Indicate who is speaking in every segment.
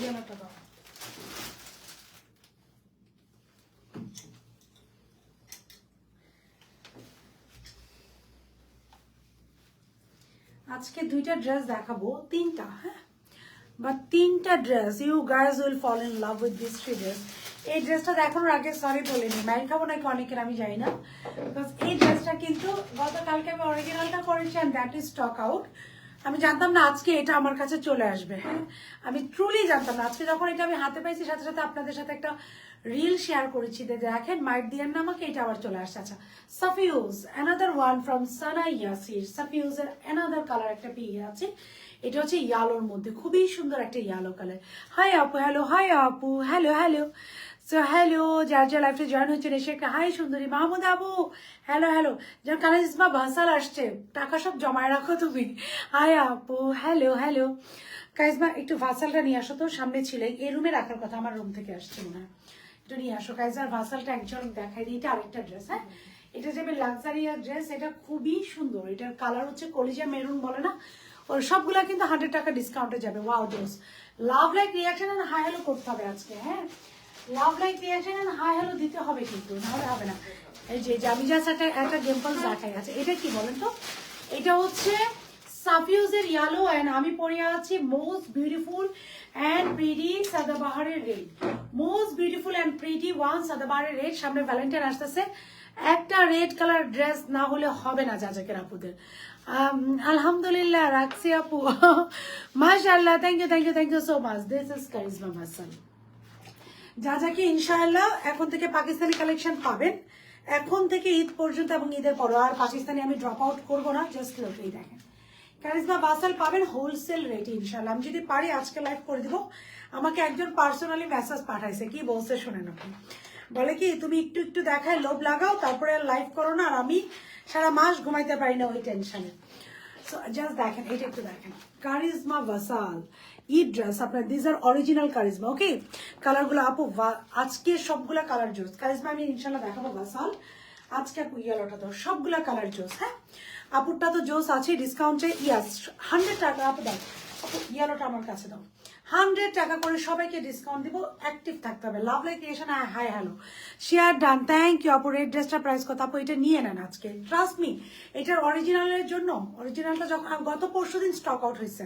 Speaker 1: ইয়েলোটা দাও। আজকে দুইটা ড্রেস দেখাবো, তিনটা, হ্যাঁ, বা তিনটা dress. You guys will fall in love with this three dress. এই ড্রেসটা দেখানোর আগে সরি বলিনি, মাইল খাবো নাকি অনেকের আমি জানি না, বিকজ এই ড্রেসটা কিন্তু গতকালকে আমি অরিজিনালটা করেছি and that is stock out. আমি জানতাম না আজকে এটা আমার কাছে চলে আসবে, হ্যাঁ, আমি ট্রুলি জানতাম না। আজকে যখন এটা আমি হাতে পাইছি সাথে সাথে আপনাদের সাথে একটা রিল শেয়ার করেছি, দেখেন মাইট দিয়েন না আমাকে, এটা আবার চলে আসছে। আচ্ছা, সাফিউজ another one from Sana Yasir. সাফিউজের অ্যানাদার কালার একটা পেয়ে আছে, এটা হচ্ছে ইয়ালোর মধ্যে, খুবই সুন্দর একটা ইয়ালো কালার। হাই আপু, হ্যালো, হাই আপু, হ্যালো হ্যালো। সো হ্যালো, যার যা লাইফে জয়েন হচ্ছেন এসে একটা হাই সুন্দরী মাহমুদ আবু, হ্যালো হ্যালো। যার কারিজমা ভাসাল আসছে, টাকা সব জমায় রাখো তুমি। হাই আপু, হ্যালো হ্যালো। কারিজমা একটু ভাসালটা নিয়ে আসো তো, সামনে ছিলে, এই রুমে রাখার কথা, আমার রুম থেকে আসছে মনে হয়, একটু নিয়ে আসো। কারিজমার ভাসালটা একজন দেখাই দিই, এটা আরেকটা ড্রেস, হ্যাঁ, এটা যাবে লাক্সারিয়ার ড্রেস, এটা খুবই সুন্দর। এটার কালার হচ্ছে কলিজা মেরুন বলে না, ওর সবগুলা কিন্তু 100 টাকা ডিসকাউন্টে যাবে। Wow dress. Love like reaction and hi hello করতে হবে আজকে, হ্যাঁ, love like reaction and hi hello দিতে হবে কিন্তু, নাহলে হবে না। এই যে আমি জাস্ট একটা গেম্পল দেখাই আছে, এটা কি বলেন তো, এটা হচ্ছে সাফিউজের ইয়েলো এন্ড আমি পরে আছি মোস্ট বিউটিফুল এন্ড প্রিটি সাদাবাহারের red. Most beautiful and pretty one সাদাবাহারের রেড। সামনে ভ্যালেন্টাইন আসতেছে, একটা রেড কালার ড্রেস না হলে হবে না যাজাকের আপুদের। আলহামদুলিল্লাহ রাখছি আপু, মাশাআল্লাহ, thank you thank you thank you so much. This is Karizma Hasan. যাজাকে ইনশাআল্লাহ এখন থেকে পাকিস্তানি কালেকশন পাবেন, এখন থেকে ঈদ পর্যন্ত এবং ঈদের পর। আর পাকিস্তানি আমি ড্রপ আউট করবো না, জাস্ট লোকেই দেখেন কারিজমা বাসাল পাবেন হোলসেল রেটে ইনশাআল্লাহ। আমি যদি পারি আজকে লাইভ করে দিব। আমাকে একজন পার্সোনালি মেসেজ পাঠাইছে, কি বলছে শোনেন আপনি, বলে কি তুমি একটু একটু দেখায় লোভ লাগাও, তারপরে লাইভ করো না, আর আমি সারা মাস ঘুমাইতে পারি না ওই টেনশনে। সো জাস্ট দেখেন, এটা একটু দেখেন, কারিজমা ভাসাল ঈদ ড্রেস আপনার, দিস আর অরিজিনাল কারিজমা। ওকে, কালারগুলো আপু আজকে সবগুলা কালার জোস। কারিজমা আমি ইনশাল্লাহ দেখাবো ভাসাল আজকে। আপু ইয়েলোটা তো সবগুলা কালার জোস, হ্যাঁ, আপুরটা তো জোস আছে ডিসকাউন্টে। ইয়াস 100 টাকা আপু দাও, আপু ইয়েলোটা আমার কাছে দাও। 100 টাকা করে সবাইকে ডিসকাউন্ট দিব, অ্যাক্টিভ থাকতে হবে। Love like reaction, hi hello, share done, thank you আপু। রেড ড্রেসটা প্রাইস কত আপু? এটা নিয়ে নেন আজকে, ট্রাস্ট মি। এটার অরিজিনালের জন্য, অরিজিনালটা যখন গত পরশুদিন স্টক আউট হয়েছে,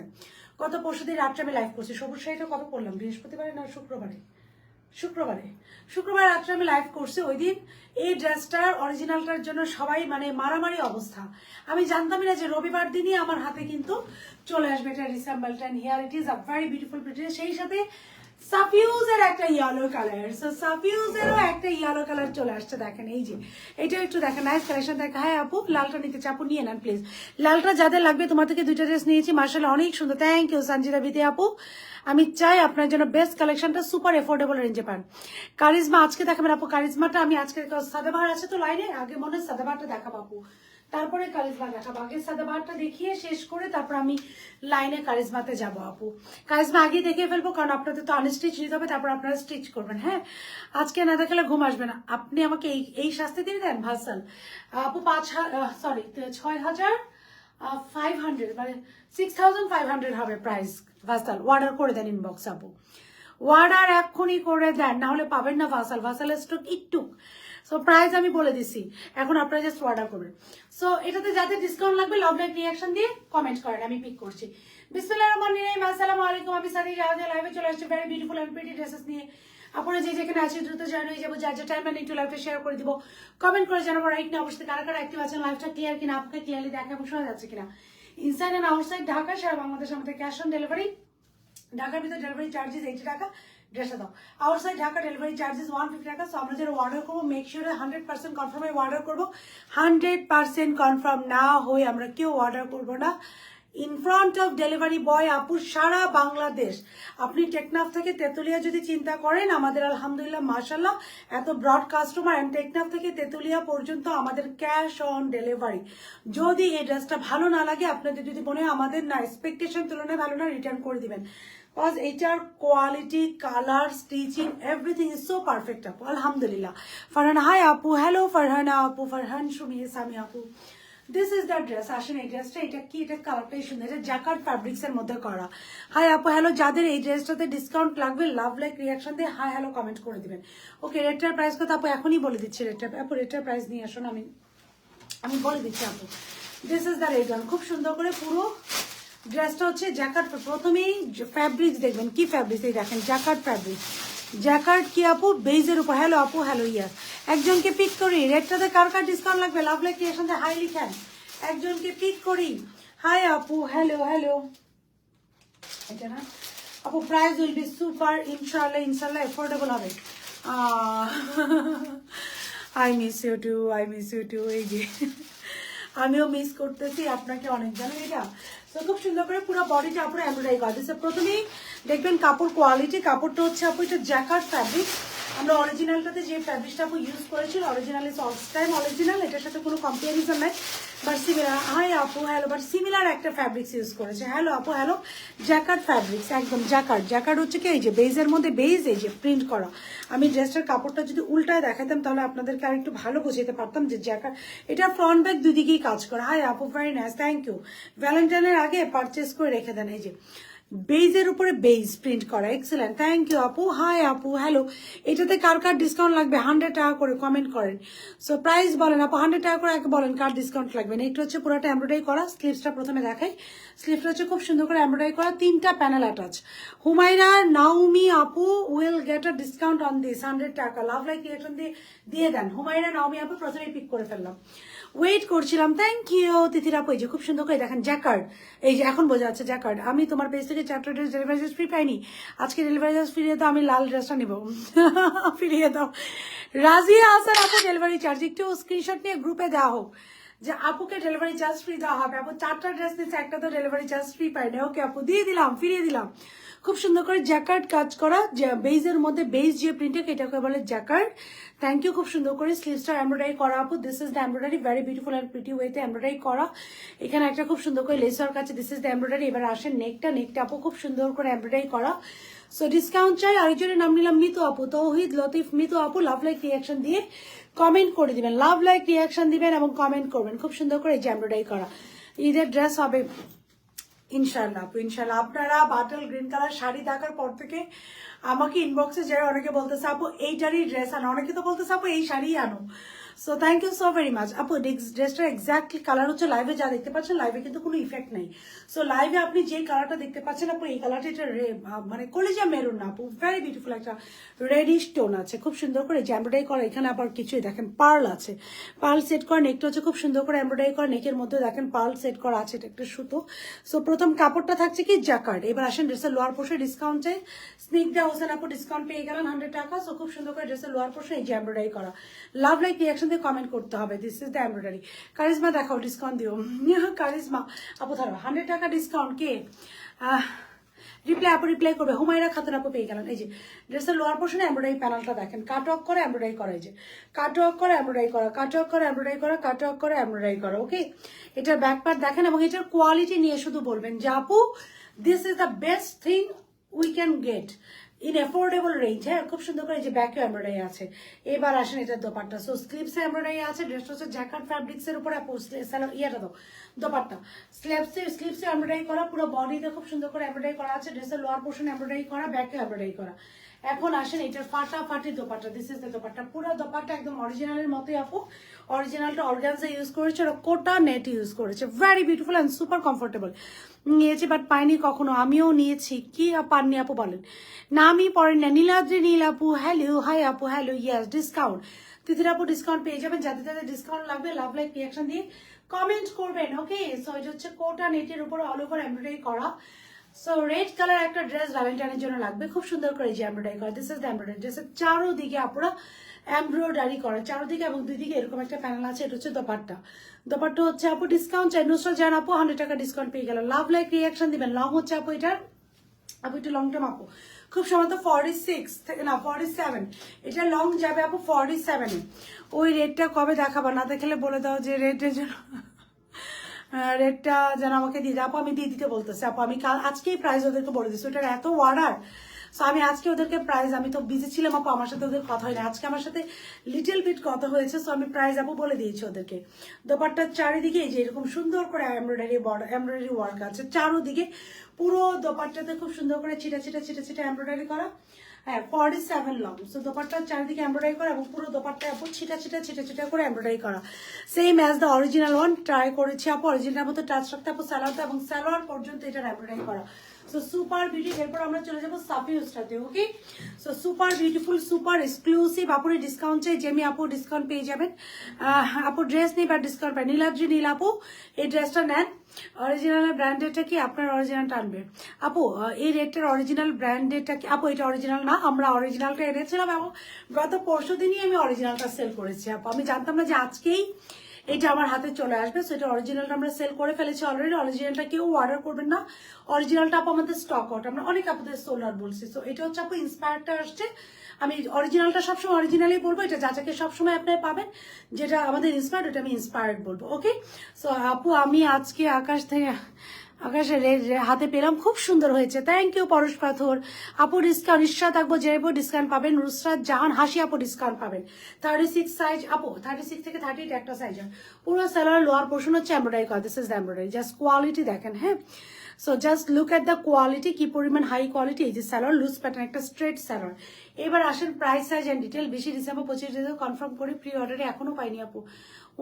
Speaker 1: গত পরশুদিন রাত্রে আমি লাইভ করছি। সবুজ শাড়িটা কবে করলাম, বৃহস্পতিবারে না শুক্রবারে, শুক্রবার রাত্রে আমি লাইভ করছি। ওই দিন এই ড্রেসটার অরিজিনালটার জন্য সবাই মানে মারামারি অবস্থা। আমি জানতামই না যে রবিবার দিনই আমার হাতে কিন্তু চলে আসবে এটা রিসেম্বলটা। Here it is a very beautiful pretty, সেই সাথে সাফিউজের একটা ইয়েলো কালার। সো সাফিউজেরও একটা ইয়েলো কালার চলে আসছে, দেখেন এই যে, এটা একটু দেখেন, নাইস কালেকশন দেখা। হ্যাঁ আপু, লালটা নিতে চাপু নিয়ে নেন প্লিজ। লালটা যাদের লাগবে, তোমার থেকে দুইটা ড্রেস নিয়েছি, মার্শাল্লাহ অনেক সুন্দর, থ্যাংক ইউ সঞ্জিতা বিতে আপু। আমি চাই আপনার জন্য বেস্ট কালেকশনটা সুপার এফোর্ডেবল রেঞ্জে পান। কারিজমা আজকে দেখাবেন আপু, কারিজমাটা আমি আজকে, সাদাবাহার আছে তো লাইনে, আগে মনে হয় সাদাবাহারটা দেখাবো আপু, তারপরে কারিজমা দেখাবো। আগে সাদাবাহারটা দেখিয়ে শেষ করে তারপর আমি লাইনে কারিজমাতে যাবো আপু। কারিজমা আগে দেখে ফেলবো, কারণ আপনাদের তো আনস্টিচ নিতে হবে, তারপর আপনারা স্টিচ করবেন। হ্যাঁ, আজকে না দেখালে ঘুম আসবে না। আপনি আমাকে এই শাস্তি দিয়ে দেন ভাসাল আপু। 6,500 মানে 6,500 হবে প্রাইস। ভাসাল অর্ডার করে দেন ইনবক্স আপু, অর্ডার এক্ষুনি করে দেন, না হলে পাবেন না ভাসাল। ভাসালের স্টক একটু, সো প্রাইস আমি বলে দিছি, এখন আপনারা জাস্ট অর্ডার করবেন। সো এটাতে যাদের ডিসকাউন্ট লাগবে লাভ লাইক রিয়াকশন দিয়ে কমেন্ট করেন, আমি পিক করছি। বিসমিল্লাহির রহমানির রহিম, আসসালামু আলাইকুম। আমি সাদি রাহাত লাইভে চলে আসছি very beautiful and pretty dresses নিয়ে। আপনারা যে যেখানে আছেন দ্রুত জয়েন হয়ে যাবো, যার টাইম লাইন একটু লাইভটা শেয়ার করে দিব, কমেন্ট করে জানাবো রাইট না। অবশ্যই কারা কারা অ্যাক্টিভ আছেন, লাইভটা ক্লিয়ার কিনা, আপনাকে ক্লিয়ারলি দেখা এবং শোনা যাচ্ছে কিনা। ইনসাইড এন্ড আউটসাইড ঢাকা, সারা বাংলাদেশ আমাদের ক্যাশ অন ডেলিভারি। ঢাকার ভিতরে ডেলিভারি চার্জেস 80 টাকা, ড্রেসটা দাও। আউটসাইড ঢাকা ডেলিভারি চার্জেস 150 টাকা। সো আমরা যারা অর্ডার করবো মেক শিওর 100% কনফার্ম অর্ডার করবো। 100% কনফার্ম না হয়ে আমরা কেউ অর্ডার করবো না। In front of delivery boy আপু সারা বাংলাদেশ। আপনি টেকনাফ থেকে তেতুলিয়া যদি চিন্তা করেন, আমাদের আলহামদুলিল্লাহ মাশাল্লাহ এত ব্রড কাস্টমার, অ্যান্ড টেকনাফ থেকে তেতুলিয়া পর্যন্ত আমাদের ক্যাশ অন ডেলিভারি। যদি এই ড্রেসটা ভালো না লাগে, আপনাদের যদি মনে হয় আমাদের না এক্সপেকটেশন তুলনায় ভালো না, রিটার্ন করে দিবেন। কজ এটার quality, colour, stitching, everything is so perfect আপু, আলহামদুলিল্লাহ। ফারহান হাই আপু, হ্যালো ফারহানা আপু, ফারহান সুমি সামি আপু। This is the dress. আসেন এই ড্রেসটা, এটা কি, এটা কালারটাই সুন্দর, এটা জ্যাকার্ড ফ্যাব্রিক্স এর মধ্যে করা। হাই আপু হ্যালো, যাদের এই ড্রেসটাতে ডিসকাউন্ট লাগবে লাভ লাইক রিয়াকশন দিয়ে হাই হ্যালো কমেন্ট করে দিবেন। ওকে, রেটটার প্রাইস কত আপু এখনই বলে দিচ্ছি। আপু রেটটার প্রাইস নিয়ে আসুন, আমি বলে দিচ্ছি আপু। This is the rate. খুব সুন্দর করে পুরো ড্রেসটা হচ্ছে জ্যাকার্ড। প্রথমেই ফ্যাব্রিক্স দেখবেন কি ফ্যাব্রিক্স, এই দেখেন জ্যাকার্ড ফ্যাব্রিক। জ্যাকার্ড কি আপু, বেইজের উপর। হ্যালো আপু হ্যালো, ইয়াস। একজনকে পিক করি, রেটটাতে কার কার ডিসকাউন্ট লাগবে লাভ লাইক রিয়াকশন দিয়ে হাই লিখেন। একজনকে পিক করি। হাই আপু হ্যালো হ্যালো, এটা না আপু, প্রাইস উইল বি সুপার, ইনশাআল্লাহ ইনশাআল্লাহ এফোর্ডেবল হবে। I miss you too, I miss you too. এই যে আমিও মিস করতেছি আপনাকে অনেক, জানেন এটা। তো খুব সুন্দর করে পুরো বডিটা আপনার এমব্রয়ডারি করা দিচ্ছে। প্রথমেই দেখবেন কাপড় কোয়ালিটি, কাপড়টা হচ্ছে আপু এটা জ্যাকার্ড ফ্যাব্রিক। আমরা অরিজিনালটাতে যে ফ্যাব্রিকটা আপু ইউজ করেছি, original is all time original, এটার সাথে কোনো কম্পারিজন নাই, বাট সিমিলার। হাই আপু হ্যালো, বাট সিমিলার একটা ফ্যাব্রিক্স ইউজ করেছে। হ্যালো আপু হ্যালো, জ্যাকার্ড ফ্যাব্রিক্স, একদম জ্যাকার্ড। জ্যাকার্ড হচ্ছে কি এই যে বেইজের মধ্যে বেইজ, এই যে প্রিন্ট করা। আমি ড্রেসটার কাপড়টা যদি উল্টায় দেখাতাম তাহলে আপনাদেরকে আর একটু ভালো বোঝাতে পারতাম যে জ্যাকার্ড। এটা ফ্রন্ট ব্যাক দুই দিকেই কাজ করা। হাই আপু ভেরি নাইস, থ্যাংক ইউ। ভ্যালেন্টাইনের আগে পারচেস করে রেখে দেন। এই যে বেইজের উপরে বেইজ প্রিন্ট করা, এক্সেলেন্ট, থ্যাংক ইউ আপু। হাই আপু হ্যালো, এটাতে কার কার ডিসকাউন্ট লাগবে 100 টাকা করে কমেন্ট করেন। সো প্রাইস বলেন আপু, 100 টাকা করে আগে বলেন কার ডিসকাউন্ট লাগবে। নেক্সট হচ্ছে পুরোটা এমব্রয়ডারি করা, স্লিভসটা প্রথমে দেখাই। স্লিভসটা হচ্ছে খুব সুন্দর করে এমব্রয়ডারি করা, 3টা প্যানেল অ্যাটাচ। হুমায়রা নাওমি আপু will get a discount on this 100 টাকা, লাভ লাইক রিয়াকশন দিয়ে দেন। হুমায়রা নাওমি আপু প্রথমেই পিক করে ফেললাম, ওয়েট করছিলাম, থ্যাংক ইউ। তিথির আপু এই যে খুব সুন্দর করে দেখেন জ্যাকার্ড, এই যে এখন বোঝা যাচ্ছে জ্যাকার্ড। আমি তোমার পেজ থেকে 4টা ড্রেস ডেলিভারি চার্জ ফ্রি পাইনি, আজকে ডেলিভারি চার্জ ফিরিয়ে দাও, আমি লাল ড্রেসটা নিব। ফিরিয়ে দাও। রাজিয়া হাসান আপু ডেলিভারি চার্জ একটু স্ক্রিনশট নিয়ে গ্রুপে দেওয়া হোক যে আপুকে ডেলিভারি চার্জ ফ্রি দেওয়া হবে। আপু 4টা ড্রেস নিচ্ছে, একটা তো ডেলিভারি চার্জ ফ্রি পাইনি। ওকে আপু দিয়ে দিলাম, ফিরিয়ে দিলাম। খুব সুন্দর করে জ্যাকার্ড কাজ করা, বেইজের মধ্যে বেইজ যে প্রিন্টে এটাকে বলে জ্যাকার্ড। Thank you. খুব সুন্দর করে স্লিভসটা এমব্রয়ডারি করা আপু। This is the embroidery, very beautiful and pretty ওয়েতে এমব্রয়ডারি করা। এখানে একটা খুব সুন্দর করে লেস ওয়ার্ক আছে। This is the embroidery. এবার আসেন নেকটা আপু খুব সুন্দর করে এমব্রয়ডারি করা। সো ডিসকাউন্ট চাই। আরেকজনের নাম নিলাম মিতু আপু, তৌহিদ লতিফ মিতু আপু, লাভ লাইক রিয়াকশন দিয়ে কমেন্ট করে দিবেন, লাভ লাইক রিয়াকশন দিবেন এবং কমেন্ট করবেন। খুব সুন্দর করে এমব্রয়ডারি করা ঈদের ড্রেস হবে ইনশাল্লাহ আপু, ইনশাল্লাহ। আপনারা বাটল গ্রিন কালার শাড়ি দেখার পর থেকে আমাকে ইনবক্সে যারা অনেকে বলতেছে আপু এইটারই ড্রেস আনো, অনেকে তো বলতেছে আপু এই শাড়ি আনো। So thank you so very much আপু। ড্রেসটার এক্স্যাক্টলি কালার হচ্ছে লাইভে যা দেখতে পাচ্ছেন, লাইভে কিন্তু কোনো ইফেক্ট নেই। সো লাইভে আপনি যে কালারটা দেখতে পাচ্ছেন আপু, এই কালারটা এটা মানে কলিজা মেরুন না আপু, ভেরি বিউটিফুল একটা রেডিশ টোন আছে, খুব সুন্দর করে এমব্রয়ডারি করা। এখানে আবার কিছুই দেখেন পার্ল আছে, পার্ল সেট করা। নেকটা হচ্ছে খুব সুন্দর করে এমব্রয়ডারি করা, নেকের মধ্যে দেখেন পার্ল সেট করা আছে, এটা একটা সুতো। সো প্রথম কাপড়টা থাকছে কি জ্যাকার্ড। এবার আসেন ড্রেসের লোয়ার পোর্শনে ডিসকাউন্ট চাই। স্নিগ্ধা হোসেন আপু ডিসকাউন্ট পেয়ে গেলেন 100 টাকা। সো খুব সুন্দর করে ড্রেসের লোয়ার পোর্শনে এই যে এমব্রয়ডারি করা, লাভ লাইক রিয়াকশন দিয়ে কমেন্ট করতে হবে। This is the embroidery. Charisma দেখাও, ডিসকাউন্ট দিও। কারিজমা আপু ধরো 100 টাকা ডিসকাউন্ট কে রিপ্লাই করবে। হুমায়রা খাতুন আপু পেয়ে গেলেন। এই যে ড্রেসের লোয়ার পোর্শনে এমব্রয়ডারি প্যানেলটা দেখেন, কাট ওয়ার্ক করে এমব্রয়ডারি করা, এই যে কাট ওয়ার্ক করে এমব্রয়ডারি করা, কাট ওয়ার্ক করে এমব্রয়ডারি করা, কাট ওয়ার্ক করে এমব্রয়ডারি করা। ওকে, এটার ব্যাক পার্ট দেখেন এবং এটার কোয়ালিটি নিয়ে শুধু বলবেন যে আপু this is the best thing we can get in affordable range. হ্যাঁ, খুব সুন্দর করে যে ব্যাকে এমব্রয়ডারি আছে। এবার আসেন এটার দোপাট্টা। সো স্লিভসে এমব্রয়ডারি আছে, ড্রেসটা হচ্ছে জ্যাকার্ড ফ্যাব্রিক্স এর উপরে ইয়াটা দাও দোপাট্টা। স্লিভসে এমব্রয়ডারি করা, পুরো বডিতে খুব সুন্দর করে এমব্রয়ডারি করা আছে। ড্রেসের লোয়ার পোর্শন এমব্রয়ডারি করা, ব্যাকে এমব্রয়ডারি করা। এখন আসেন এটার ফাটাফাটি dupatta. This is the dupatta, পুরো দোপাট্টা একদম অরিজিনালের মতোই আপু। অরিজিনালটা অর্গানজা ইউজ করেছে, ওরা কোটা নেট ইউজ করেছে, very beautiful and super comfortable. নিয়েছি বাট পাইনি কখনো, আমিও নিয়েছি। কি পাননি আপু বলেন? না আমি পড়েন না। নীলাদ্রি নীল আপু হ্যালো, হাই আপু হ্যালো, ইয়াস ডিসকাউন্ট। তিথির আপু ডিসকাউন্ট পেয়ে যাবেন, যাদের যাদের ডিসকাউন্ট লাগবে লাভ লাইক রিয়াকশন দিয়ে কমেন্ট করবেন। ওকে, সো এটা হচ্ছে কোটা নেটের উপর অল ওভার এমব্রয়ডারি করা। সো রেড কালার একটা ড্রেস ভ্যালেন্টাইনের জন্য লাগবে, খুব সুন্দর করে যে এমব্রয়ডারি করা। This is the embroidery. ড্রেসের চারোদিকে আপনারা এমব্রয়ডারি করা, চারোদিকে এবং দুই দিকে এরকম একটা প্যানেল আছে। এটা হচ্ছে দোপাট্টা। দোপাট্টা হচ্ছে আপু ডিসকাউন্ট চাই। নুসরাত জান আপু 100 টাকা ডিসকাউন্ট পেয়ে গেল, লাভ লাইক রিয়াকশন দিবেন। লং হচ্ছে আপু এটার, আপু একটু লং টার্ম আপু, খুব সম্ভবত 46 থেকে না 47, এটা লং যাবে আপু 47 এ। ওই রেটটা কবে দেখাবা, না দেখালে বলে দাও যে রেটের জন্য রেটটা যেন আমাকে দিয়ে আপু, আমি দিয়ে দিতে বলতেছি আপু। আমি আজকেই প্রাইস ওদেরকে বলে দিচ্ছি, ওটার এত অর্ডার সো আমি আজকে ওদেরকে প্রাইস, আমি তো বিজি ছিলাম আপু, আমার সাথে ওদের কথা হয়নি, আজকে আমার সাথে লিটল বিট কথা হয়েছে। সো আমি প্রাইস আপু বলে দিয়েছি ওদেরকে। দোপাট্টার চারিদিকে এই যে এরকম সুন্দর করে এমব্রয়ডারি ওয়ার্ক আছে চারোদিকে, পুরো দোপাট্টাতে খুব সুন্দর করে ছিটা ছিটা ছিটা ছিটা এমব্রয়ডারি করা। হ্যাঁ 47 লং। সো দোপাট্টার চারিদিকে এমব্রয়ডারি করা এবং পুরো দোপাট্টা আপু ছিটা ছিটা ছিটা ছিটা করে এমব্রয়ডারি করা, same as the original one. Try করেছি আপু, অরিজিনাল মতো টাচ রাখতে আপু সালোয়ারটা, এবং সালোয়ার পর্যন্ত এটা এমব্রয়ডারি করা। So super beauty. এরপর আমরা চলে যাবো সাফিউজটাতে। Okay, so super beautiful, super exclusive. আপুর ডিসকাউন্ট চাই, জেমি আপু ডিসকাউন্ট পেয়ে যাবেন। আপু ড্রেস নেই বা ডিসকাউন্ট পাই, নীলাদ্রি নীল আপু এই ড্রেসটা নেন। অরিজিনাল ব্র্যান্ডেডটা কি আপনার অরিজিনালটা আনবে আপু? এই রেটের অরিজিনাল ব্র্যান্ডেডটা কি আপু? এটা অরিজিনাল না, আমরা অরিজিনালটা এনেছিলাম এবং গত পরশু দিনই আমি অরিজিনালটা সেল করেছি আপু। আমি জানতাম না যে আজকেই এটা আমার হাতে চলে আসবে। সো এটা অরিজিনালটা আমরা সেল করে ফেলেছি অলরেডি। অরিজিনালটা কেউ অর্ডার করবেন না, অরিজিনালটা আপু আমাদের স্টক আউট, আমরা অনেক আপনাদের সোল আউট বলছি। সো এটা হচ্ছে আপু ইন্সপায়ারটা আসছে। আমি অরিজিনালটা সবসময় অরিজিনালই বলবো, এটা যাচাকে সবসময় আপনারা পাবেন, যেটা আমাদের ইন্সপায়ার্ড ওটা আমি ইন্সপায়ার্ড বলবো। ওকে, সো আপু আমি আজকে আকাশের হাতে পেলাম, খুব সুন্দর হয়েছে, থ্যাংক ইউ পরশ পাথর আপু। ডিসকাউন্ট ইশরাত আকবর জেবো ডিসকাউন্ট পাবেন, নুসরাত জাহান হাসি আপু ডিসকাউন্ট পাবেন। 36 সাইজ আপু, 36 থেকে 38 একটা সাইজ হয়। পুরো সালোয়ার লোয়ার পোর্শন হচ্ছে এমব্রয়ডারি করা, this is the embroidery, just quality দেখেন। হ্যাঁ, so just look at the quality, কি পরিমাণ হাই কোয়ালিটি। এই যে সালোয়ার লুজ প্যাটার্ন, একটা স্ট্রেট সালোয়ার। এবার আসেন price size and detail. 20 December 25 December confirm করি, প্রি অর্ডারে এখনো পাইনি আপু।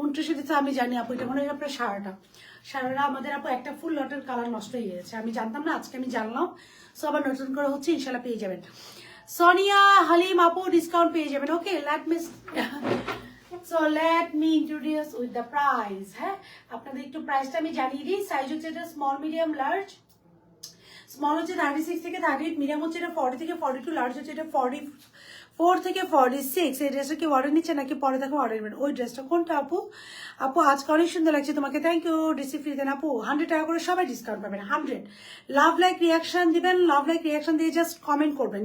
Speaker 1: 29 ডিসেম্বর আমি জানি আপু, এটা মনে হয় আপনার সারাটা আমাদের আপু একটা ফুল লটের কালার নষ্ট হয়ে গেছে, আমি জানতাম না, আজকে আমি জানলাম। সো আবার নতুন করে হচ্ছে, ইনশাল্লাহ পেয়ে যাবেন। সোনিয়া হালিম আপু ডিসকাউন্ট পেয়ে যাবেন। ওকে, let me introduce with the price. হ্যাঁ, আপনাদের একটু প্রাইসটা আমি জানিয়ে দিই। সাইজ হচ্ছে এটা স্মল মিডিয়াম লার্জ। স্মল হচ্ছে 36 থেকে 38, মিডিয়াম হচ্ছে এটা 40 থেকে 42, লার্জ হচ্ছে এটা 44 থেকে 46। এই ড্রেসটা কি অর্ডার নিচ্ছে নাকি পরে দেখো অর্ডার নেবেন? ওই ড্রেসটা কোনটা আপু? আপু আজকে অনেক সুন্দর লাগছে তোমাকে, থ্যাংক ইউ। রিসিভ ফ্রি দেন আপু, 100 টাকা করে সবাই ডিসকাউন্ট পাবেন। 100 লাভ লাইক রিয়াকশন দিবেন, লাভ লাইক রিয়াকশন দিয়ে জাস্ট কমেন্ট করবেন,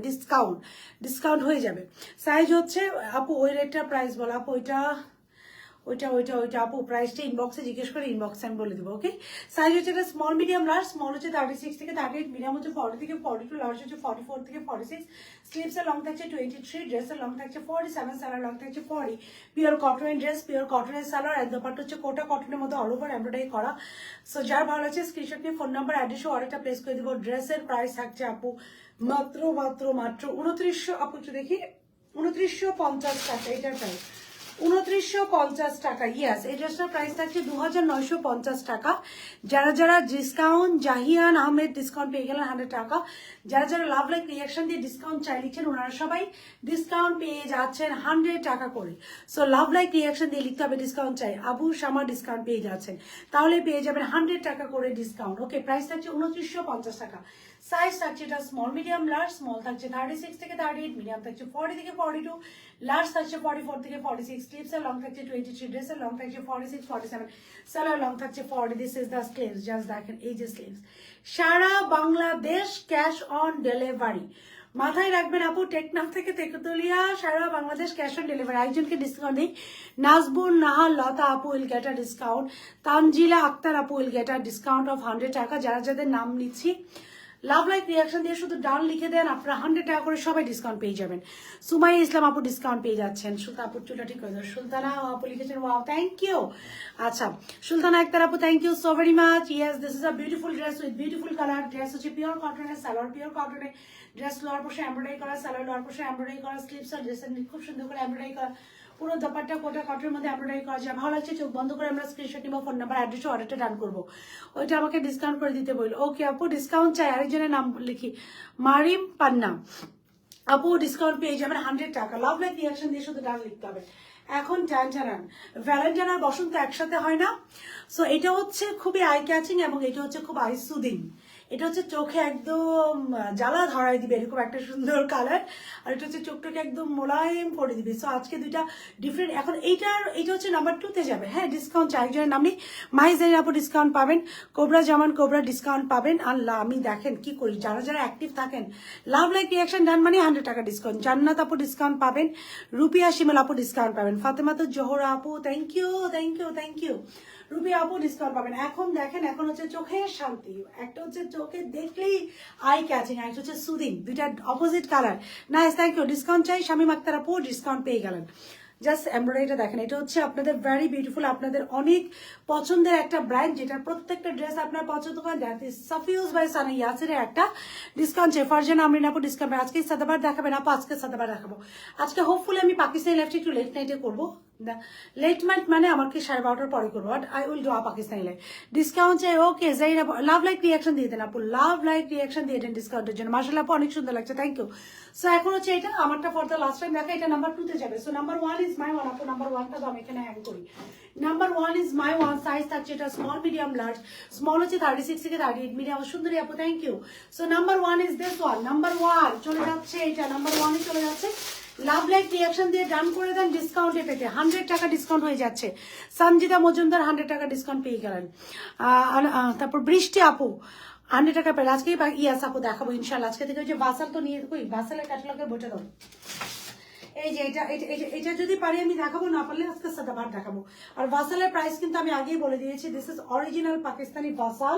Speaker 1: ডিসকাউন্ট হয়ে যাবে। সাইজ হচ্ছে আপু ওই রেটটা প্রাইস বলো আপু, ওইটা আপু প্রাইসটা ইনবক্সে জিজ্ঞেস করে, ইনবক্সে আমি বলে দেবো। ওকে, সাইজ হচ্ছে এটা স্মল মিডিয়াম লার্জ। স্মল হচ্ছে 36 থেকে 38, মিডিয়াম হচ্ছে 40 থেকে 42, লার্জ হচ্ছে 44 থেকে 46। স্লিভসের লং থাকছে 23, ড্রেসের লং থাকছে 47, সালোয়ার লং থাকছে 40। পিওর কটনের ড্রেস, পিওর কটনের সালোয়ার, আর দোপাট্টা হচ্ছে কোটা কটনের মধ্যে অল ওভার এমব্রয়ডারি করা। সো যার ভালো লাগছে স্ক্রিনশট নিয়ে ফোন নাম্বার অ্যাড্রেসে অর্ডারটা প্লেস করে দেবো। ড্রেসের প্রাইস থাকছে আপু মাত্র 2900 আপু, একটু দেখি 2950 টাকা এটার প্রাইস, 2950 টাকা। ইয়েস, এই ড্রেসটার প্রাইস থাকছে 2950 টাকা। যারা ডিসকাউন্ট, জাহিয়ান আহমেদ ডিসকাউন্ট পেয়ে গেলেন 100 টাকা। যারা লাভ লাইক রিয়াকশন দিয়ে ডিসকাউন্ট চাই লিখছেন, ওনারা সবাই ডিসকাউন্ট পেয়ে যাচ্ছেন 100 টাকা করে। সো লাভ লাইক রিয়াকশন দিয়ে লিখতে হবে ডিসকাউন্ট চাই, আবু শামা ডিসকাউন্ট পেয়ে যাচ্ছেন, তাহলে পেয়ে যাবেন 100 টাকা করে ডিসকাউন্ট। ওকে, প্রাইস থাকছে 2950 টাকা। সাইজ থাকছে এটা স্মল মিডিয়াম লার্জ। স্মল থাকছে 36 থেকে 38, মিডিয়াম থাকছে 40 থেকে 42, লার্জ থাকছে 44 থেকে 46। স্লিভসের লং থাকছে 23, ড্রেসের লং থাকছে 46, 47, সালোয়ার লং থাকছে 40। This is the sleeves, just দেখেন এই যে স্লিভস। সারা বাংলাদেশ ক্যাশ অন ডেলিভারি, মাথায় রাখবেন আপু। টেকনাফ থেকে তেকুতলিয়া সারা বাংলাদেশ ক্যাশ অন ডেলিভারি। একজনকে ডিসকাউন্ট দিই, নাজবুল নাহার লতা আপু will get a discount, Tanzila Akter আপু will get a discount of 100 taka. যাদের নাম নিচ্ছি লাভ লাইক রিয়াকশন দিয়ে শুধু ডান লিখে দেন, আপনারা 100 টাকা করে সবাই ডিসকাউন্ট পেয়ে যাবেন। সুমাই ইসলাম আপু ডিসকাউন্ট পেয়ে যাচ্ছেন। সুলতান আপুর চুলটা ঠিক করে দেন। সুলতানা আপু লিখেছেন ওয়াও, থ্যাংক ইউ। আচ্ছা, সুলতানা আক্তার আপু thank you so very much. Yes, this is a beautiful dress with beautiful colour. Dress হচ্ছে পিওর কটনের, সালোয়ার পিওর কটনের, ড্রেস লোয়ার পোর্শন এমব্রয়ডারি করা, সালোয়ার লোয়ার পোর্শন এমব্রয়ডারি করা, স্লিভস আর ড্রেসের খুব সুন্দর করে এমব্রয়ডারি করা, পুরো দোপাট্টা কোটা কটনের মধ্যে এমব্রয়ডারি করা যায়। ভালো লাগছে, চোখ বন্ধ করে আমরা স্ক্রিনশট নিব, ফোন নাম্বার অ্যাড্রেসে অর্ডারটা ডান করবো। ওইটা আমাকে ডিসকাউন্ট করে দিতে বললো। ওকে আপু, ডিসকাউন্ট চাই, আরেকজনের নাম লিখি, মারিম পান্না আপু ডিসকাউন্ট পেয়ে যাবেন 100 টাকা। লাভ লাইক রিয়াকশন দিয়ে শুধু ডান লিখতে হবে। এখন ভ্যালেন্টাইন আর বসন্ত একসাথে হয় না। সো এটা হচ্ছে খুবই আই ক্যাচিং এবং এটা হচ্ছে খুব আই সুদিং। এটা হচ্ছে চোখে একদম জ্বালা ধরাই দিবে, এরকম একটা সুন্দর কালার। আর এটা হচ্ছে চোখটাকে একদম মোলায়েম করে দিবে। সো আজকে দুইটা ডিফারেন্ট। এখন এইটা হচ্ছে নাম্বার 2-তে যাবে। হ্যাঁ, ডিসকাউন্ট চাই, একজনের নাম নেই, মাহিজাইন আপু ডিসকাউন্ট পাবেন, কোবরা জামান কোবরা ডিসকাউন্ট পাবেন। আল্লাহ, আমি দেখেন কি করি, যারা অ্যাক্টিভ থাকেন লাভ লাইক রিয়াকশন ডান মানে 100 টাকা ডিসকাউন্ট। জান্নাত আপু ডিসকাউন্ট পাবেন, রুপিয়া শিমেল আপু ডিসকাউন্ট পাবেন, ফাতেমাতুজ জোহরা আপু থ্যাংক ইউ। রুবি আপু ডিসকাউন্ট পাবেন। এখন দেখেন, এখন হচ্ছে চোখের শান্তি, একটা হচ্ছে চোখে দেখলেই আই ক্যাচিং, আর একটা হচ্ছে সুদিং, দুইটা opposite colour. Nice, thank you. Discount চাই শামীম আক্তার আপু, ডিসকাউন্ট পেয়ে গেলেন। জাস্ট এমব্রয়ডারিটা দেখেন, এটা হচ্ছে আপনাদের ভেরি বিউটিফুল, আপনাদের অনেক পছন্দের একটা ব্র্যান্ড, যেটার প্রত্যেকটা ড্রেস আপনার পছন্দ করেন। দ্যাট ইজ সাফিউজ বাই সানা ইয়াসিরের একটা ডিসকাউন্ট চাই। ফারজান আমরিন আপু ডিসকাউন্ট, আজকে সাদাবার দেখাবেন আপু, আজকে সাদাবার দেখাবো। আজকে হোপফুলি আমি পাকিস্তানি লাইফটা একটু লেট নাইটে করবো। লেট নাইট মানে আমাকে 12:30টার পরে করবো, but I will do Pakistani life. Discount চাই, ওকে জাইরা লাভ লাইক রিয়াকশন দিয়ে দেন আপু, লাভ লাইক রিয়াকশন দিয়ে দেন ডিসকাউন্টের জন্য। মাশাআল্লাহ আপু অনেক সুন্দর লাগছে, থ্যাংক ইউ। সো এখন হচ্ছে এটা আমারটা ফর দ্য লাস্ট টাইম দেখা, এটা নাম্বার 2 তে যাবে। So number 1 is my one আপু, নাম্বার 1টা তো আমি এখানে হ্যাং করি। Number 1 is my one, size থাকছে এটা স্মল মিডিয়াম লার্জ। স্মল হচ্ছে 36 থেকে 38, মিডিয়াম সুন্দরী আপু, thank you. So number 1 is this one, number 1 চলে যাচ্ছে, এটা নাম্বার 1 এ চলে যাচ্ছে। লাভ লাইক রিয়াকশন দিয়ে ডান করে দেন ডিসকাউন্টে পেতে, 100 টাকা ডিসকাউন্ট হয়ে যাচ্ছে। সঞ্জিতা মজুমদার 100 টাকা ডিসকাউন্ট পেয়ে গেলেন। তারপর বৃষ্টি আপু 100 টাকা পেয়ে, আজকে ইয়াস আপু দেখাবো ইনশাল্লাহ। আজকে থেকে যে বাসাল তো নিয়ে কই, বাসালের ক্যাটালগের বইটা দাও। এই যে এটা যদি পারি আমি দেখাবো, না পারলে আজকে সাদাবার দেখাবো। আর ভাসালের প্রাইস কিন্তু আমি আগেই বলে দিয়েছি, this is original Pakistani Vasal,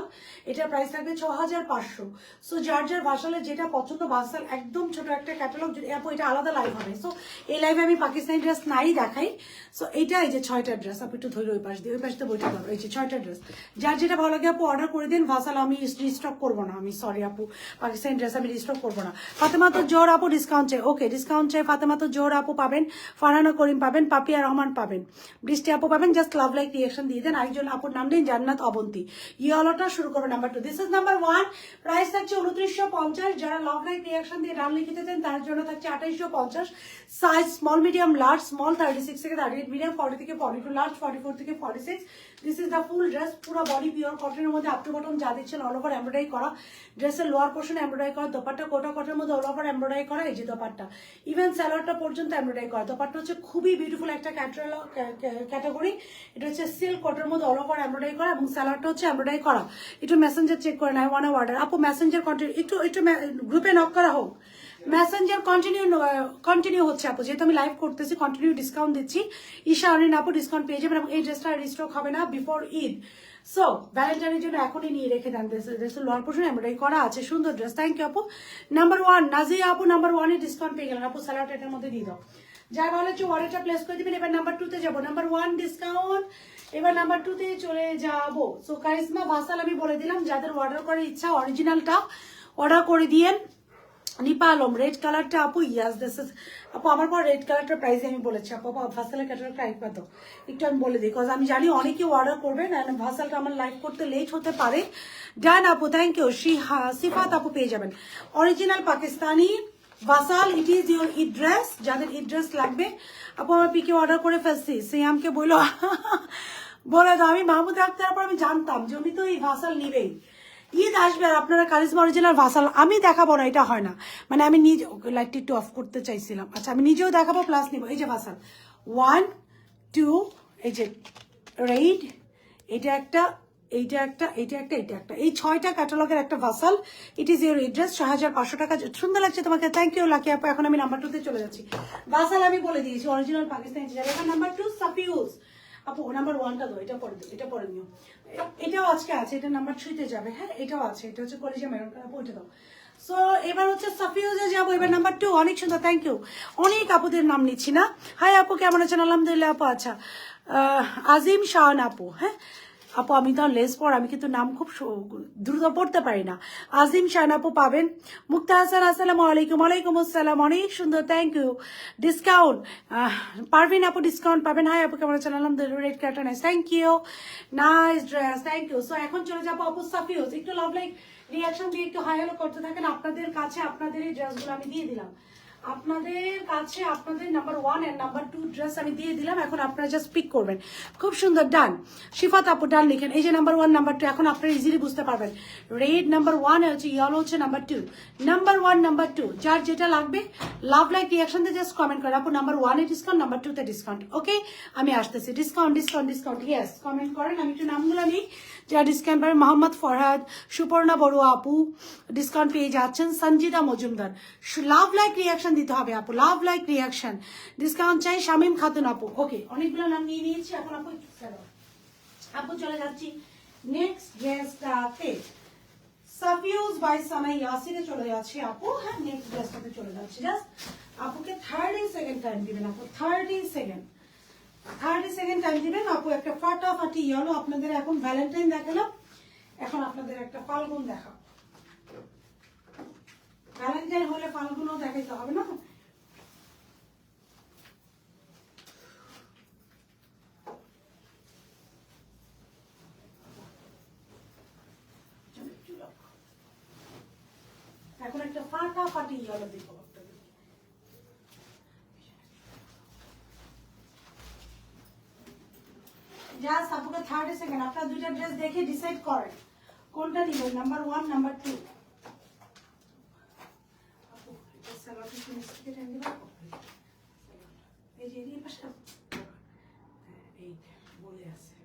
Speaker 1: এটার প্রাইস থাকবে 6500। সো যার যার ভাসালের যেটা পছন্দ, ভাসাল একদম ছোট একটা ক্যাটালগ, আপু এটা আলাদা লাইভ হবে। সো এই লাইভে আমি পাকিস্তানি ড্রেস নাই দেখাই। সো এইটা এই যে 6টা ড্রেস, আপু একটু ধরে ওই পাশ দিয়ে, ওই পাশ দিয়ে বইটা পাবো। এই যে 6টা ড্রেস, যার যেটা ভালো লাগে আপু অর্ডার করে দিন। ভাসাল আমি রিস্টক করবো না, আমি সরি আপু, পাকিস্তানি ড্রেস আমি রিস্টক করবো না। ফাতেমা তো জোর আপু ডিসকাউন্ট চাই, ওকে ডিসকাউন্ট চাই। ফাতেমা তো জোর আপু পাবেন, ফারহানা করিম পাবেন, পাপিয়া রহমান পাবেন, বৃষ্টি আপু পাবেন। জাস্ট লাভ লাইক রিয়াকশন দিয়ে দেন। আরেকজন আপুর নাম দিন জান্নাত অবন্তী। ইয়েলোটা শুরু করবে number 2, this is number 1, price থাকছে 2950। যারা লাভ লাইক রিয়াকশন দিয়ে ডান লিখিতে দেন তার জন্য থাকছে 2850। Size small medium large, small 36 থেকে 38, মিডিয়াম 40 থেকে 42, লার্জ 44 থেকে 46। This is the full dress, পুরো বডি পিওর কটনের মধ্যে আপ টু বটম যা দিচ্ছেন অল ওভার এমব্রয়ডারি করা। ড্রেসের লোয়ার পোর্শন এমব্রয়ডারি করা, দোপাট্টা কোটা কটনের মধ্যে অল ওভার এমব্রয়ডারি করা। এই যে দোপাট্টা, ইভেন স্যালোয়ারটা পর্যন্ত এমব্রয়ডারি করা। দোপাট্টা হচ্ছে খুবই বিউটিফুল একটা ক্যাটাগরি। এটা হচ্ছে সিল্ক কটনের মধ্যে অল ওভার এমব্রয়ডারি করা, এবং স্যালোয়ারটা হচ্ছে এমব্রয়ডারি করা। একটু মেসেঞ্জার চেক করে নেয়, ওয়ান অর্ডার আপু, মেসেঞ্জার কন্টিনিউ, একটু গ্রুপে নক করা হোক। মেসেঞ্জার কন্টিনিউ হচ্ছে আপু, যেহেতু আমি লাইভ করতেছি কন্টিনিউ ডিসকাউন্ট দিচ্ছি। ঈশা অনিন আপু ডিসকাউন্ট পেয়ে যাবেন, এবং এই ড্রেসটা রিস্টক হবে না বিফোর ঈদ। সো ভ্যালেন্টাইনের জন্য এখনই নিয়ে রেখে দেন। ড্রেসের লোয়ার পোর্শন এমব্রয়ডারি করা আছে, সুন্দর ড্রেস, থ্যাংক ইউ আপু। নাম্বার 1 নাজিয়া আপু, নাম্বার 1 এ ডিসকাউন্ট পেয়ে গেলেন আপু, স্যালাড এটার মধ্যে দিয়ে দাও। যার ভালো হচ্ছে অর্ডারটা প্লেস করে দিবেন। এবার নাম্বার 2 তে যাবো, নাম্বার 1 ডিসকাউন্ট, এবার নাম্বার 2 তে চলে যাবো। সো কারিশমা ভাসাল আমি বলে দিলাম, যাদের অর্ডার করার ইচ্ছা অরিজিনালটা অর্ডার করে দিয়েন। নিপা আলম রেড কালারটা আপু, ইয়াস দিস ইজ আপু, আমার পর রেড কালারটার প্রাইস আমি বলেছি আপু, ভাসালের ক্যাটালগটা আরেকবার দাও, একটু আমি বলে দিই, বিকজ আমি জানি অনেকেই অর্ডার করবেন, ভাসালটা আমার লাইভ করতে লেট হতে পারে। ডান আপু, থ্যাংক ইউ। সিফাত আপু পেয়ে যাবেন original Pakistani Vasal, it is your Eid dress. যাদের ঈদ ড্রেস লাগবে আপু, আমার পিকে অর্ডার করে ফেলছি, সিয়ামকে বললো বলে দাও। আমি মাহমুদ আক্তার পর আমি জানতাম যে উনি তো এই ভাসাল নিবেই, ঈদ আসবে আর আপনারা কারিজমা অরিজিনাল ভাসাল আমি দেখাবো না, এটা হয় না। মানে আমি নিজে লাইটটি একটু অফ করতে চাইছিলাম, আচ্ছা আমি নিজেও দেখাবো প্লাস নিবো। এই যে ভাসাল 1 2, এই যে রেড, এটা একটা, এইটা একটা, এইটা একটা, এইটা একটা, এই 6টা ক্যাটালগের একটা Vasal. It is your address, 6500 টাকা। সুন্দর লাগছে তোমাকে, থ্যাংক ইউ লাকি আপু। এখন আমি নাম্বার 2 তে চলে যাচ্ছি। ভাসাল আমি বলে দিয়েছি অরিজিনাল পাকিস্তানি। এখন নাম্বার 2 সাফিউজ আপু, নাম্বার 1টা দাও, এটা পরে দাও, এটা পরে নিও। এটাও আজকে আছে, এটা নাম্বার 3 তে যাবে। হ্যাঁ এটাও আছে, এটা হচ্ছে কলেজে মেরুন কালার আপু, এটা দাও। সো এবার হচ্ছে সাফিউজে যাবো, এবার নাম্বার 2, অনেক সুন্দর, থ্যাংক ইউ। অনেক আপুদের নাম নিচ্ছি না। হাই আপু, কেমন আছেন? আলহামদুলিল্লাহ আপু। আচ্ছা আজিম শাহান আপু, হ্যাঁ আপু আমি তো লেস পর, আমি কিন্তু নাম খুব দ্রুত পড়তে পারি না। আজিম শাহান আপু পাবেন। মুক্তা হাসান আসসালামু আলাইকুম। ওয়ালাইকুম আসসালাম, অনেক সুন্দর, থ্যাংক ইউ। ডিসকাউন্ট পারভিন আপু ডিসকাউন্ট পাবেন। হাই আপু, কেমন আছেন? আলহামদুলিল্লাহ, red carton nice, thank you, nice dress, thank you. So এখন চলে যাবো আপু সাফিউজ, একটু লাভ লাইক রিয়াকশন দিয়ে একটু হাই হ্যালো করতে থাকেন। আপনাদের কাছে আপনাদের এই ড্রেসগুলো আমি দিয়ে দিলাম, আপনাদের কাছে আপনাদের নাম্বার 1 এন্ড নাম্বার 2 ড্রেস আমি দিয়ে দিলাম। এখন আপনারা জাস্ট পিক করবেন, খুব সুন্দর। ডান শিফাত আপু, ডান লিখেন। এই যে নাম্বার 1 নাম্বার 2, এখন আপনারা ইজিলি বুঝতে পারবেন। রেড নাম্বার 1 হচ্ছে, ইয়েলো হচ্ছে নাম্বার 2। নাম্বার 1 নাম্বার 2 যার যেটা লাগবে লাভ লাইক রিয়াকশন দিয়ে জাস্ট কমেন্ট করেন আপু, নাম্বার 1 এ ডিসকাউন্ট, নাম্বার 2 তে ডিসকাউন্ট। ওকে আমি আসতেছি, discount discount discount, yes comment করেন। আমি একটু নামগুলো নিই যারা ডিসকাউন্ট পাবেন। মোহাম্মদ ফরহাদ, সুপর্ণা বড়ুয়া আপু ডিসকাউন্ট পেয়ে যাচ্ছেন। সঞ্জিতা মজুমদার, লাভ লাইক রিয়াকশন দিতে হবে আপু, লাভ লাইক রিয়াকশন। ডিসকাউন্ট চাই শামীম খাতুন আপু, ওকে অনেকগুলো নাম নিয়ে নিয়েছি। এখন আপু আপু চলে যাচ্ছি নেক্সট ড্রেসটাতে। সাফিউজ বাই সানা ইয়াসিরে চলে যাচ্ছি আপু। হ্যাঁ, নেক্সট ড্রেসটাতে চলে যাচ্ছি। জাস্ট আপুকে 30 সেকেন্ড টাইম দিবেন আপু, 30 সেকেন্ড টাইম দিবেন আপু। একটা ফাটাফাটি ইয়েলো আপনাদের এখন ভ্যালেন্টাইন দেখালাম, এখন আপনাদের একটা ফাল্গুন দেখাবো। ভ্যালেন্টাইন হলে ফাল্গুনও দেখাইতে হবে না? এখন একটা ফাটাফাটি ইয়েলো দিব আপনাদের। জাস্ট আপুকে 30 সেকেন্ড আপনারা দুইটা ড্রেস দেখে ডিসাইড করেন কোনটা নিবেন, নাম্বার 1 নাম্বার 2। আপু এটা সালোয়ারটা কি মিস্টেকে টাইম দিবা? এই যে এই পাশে এই বলে আছে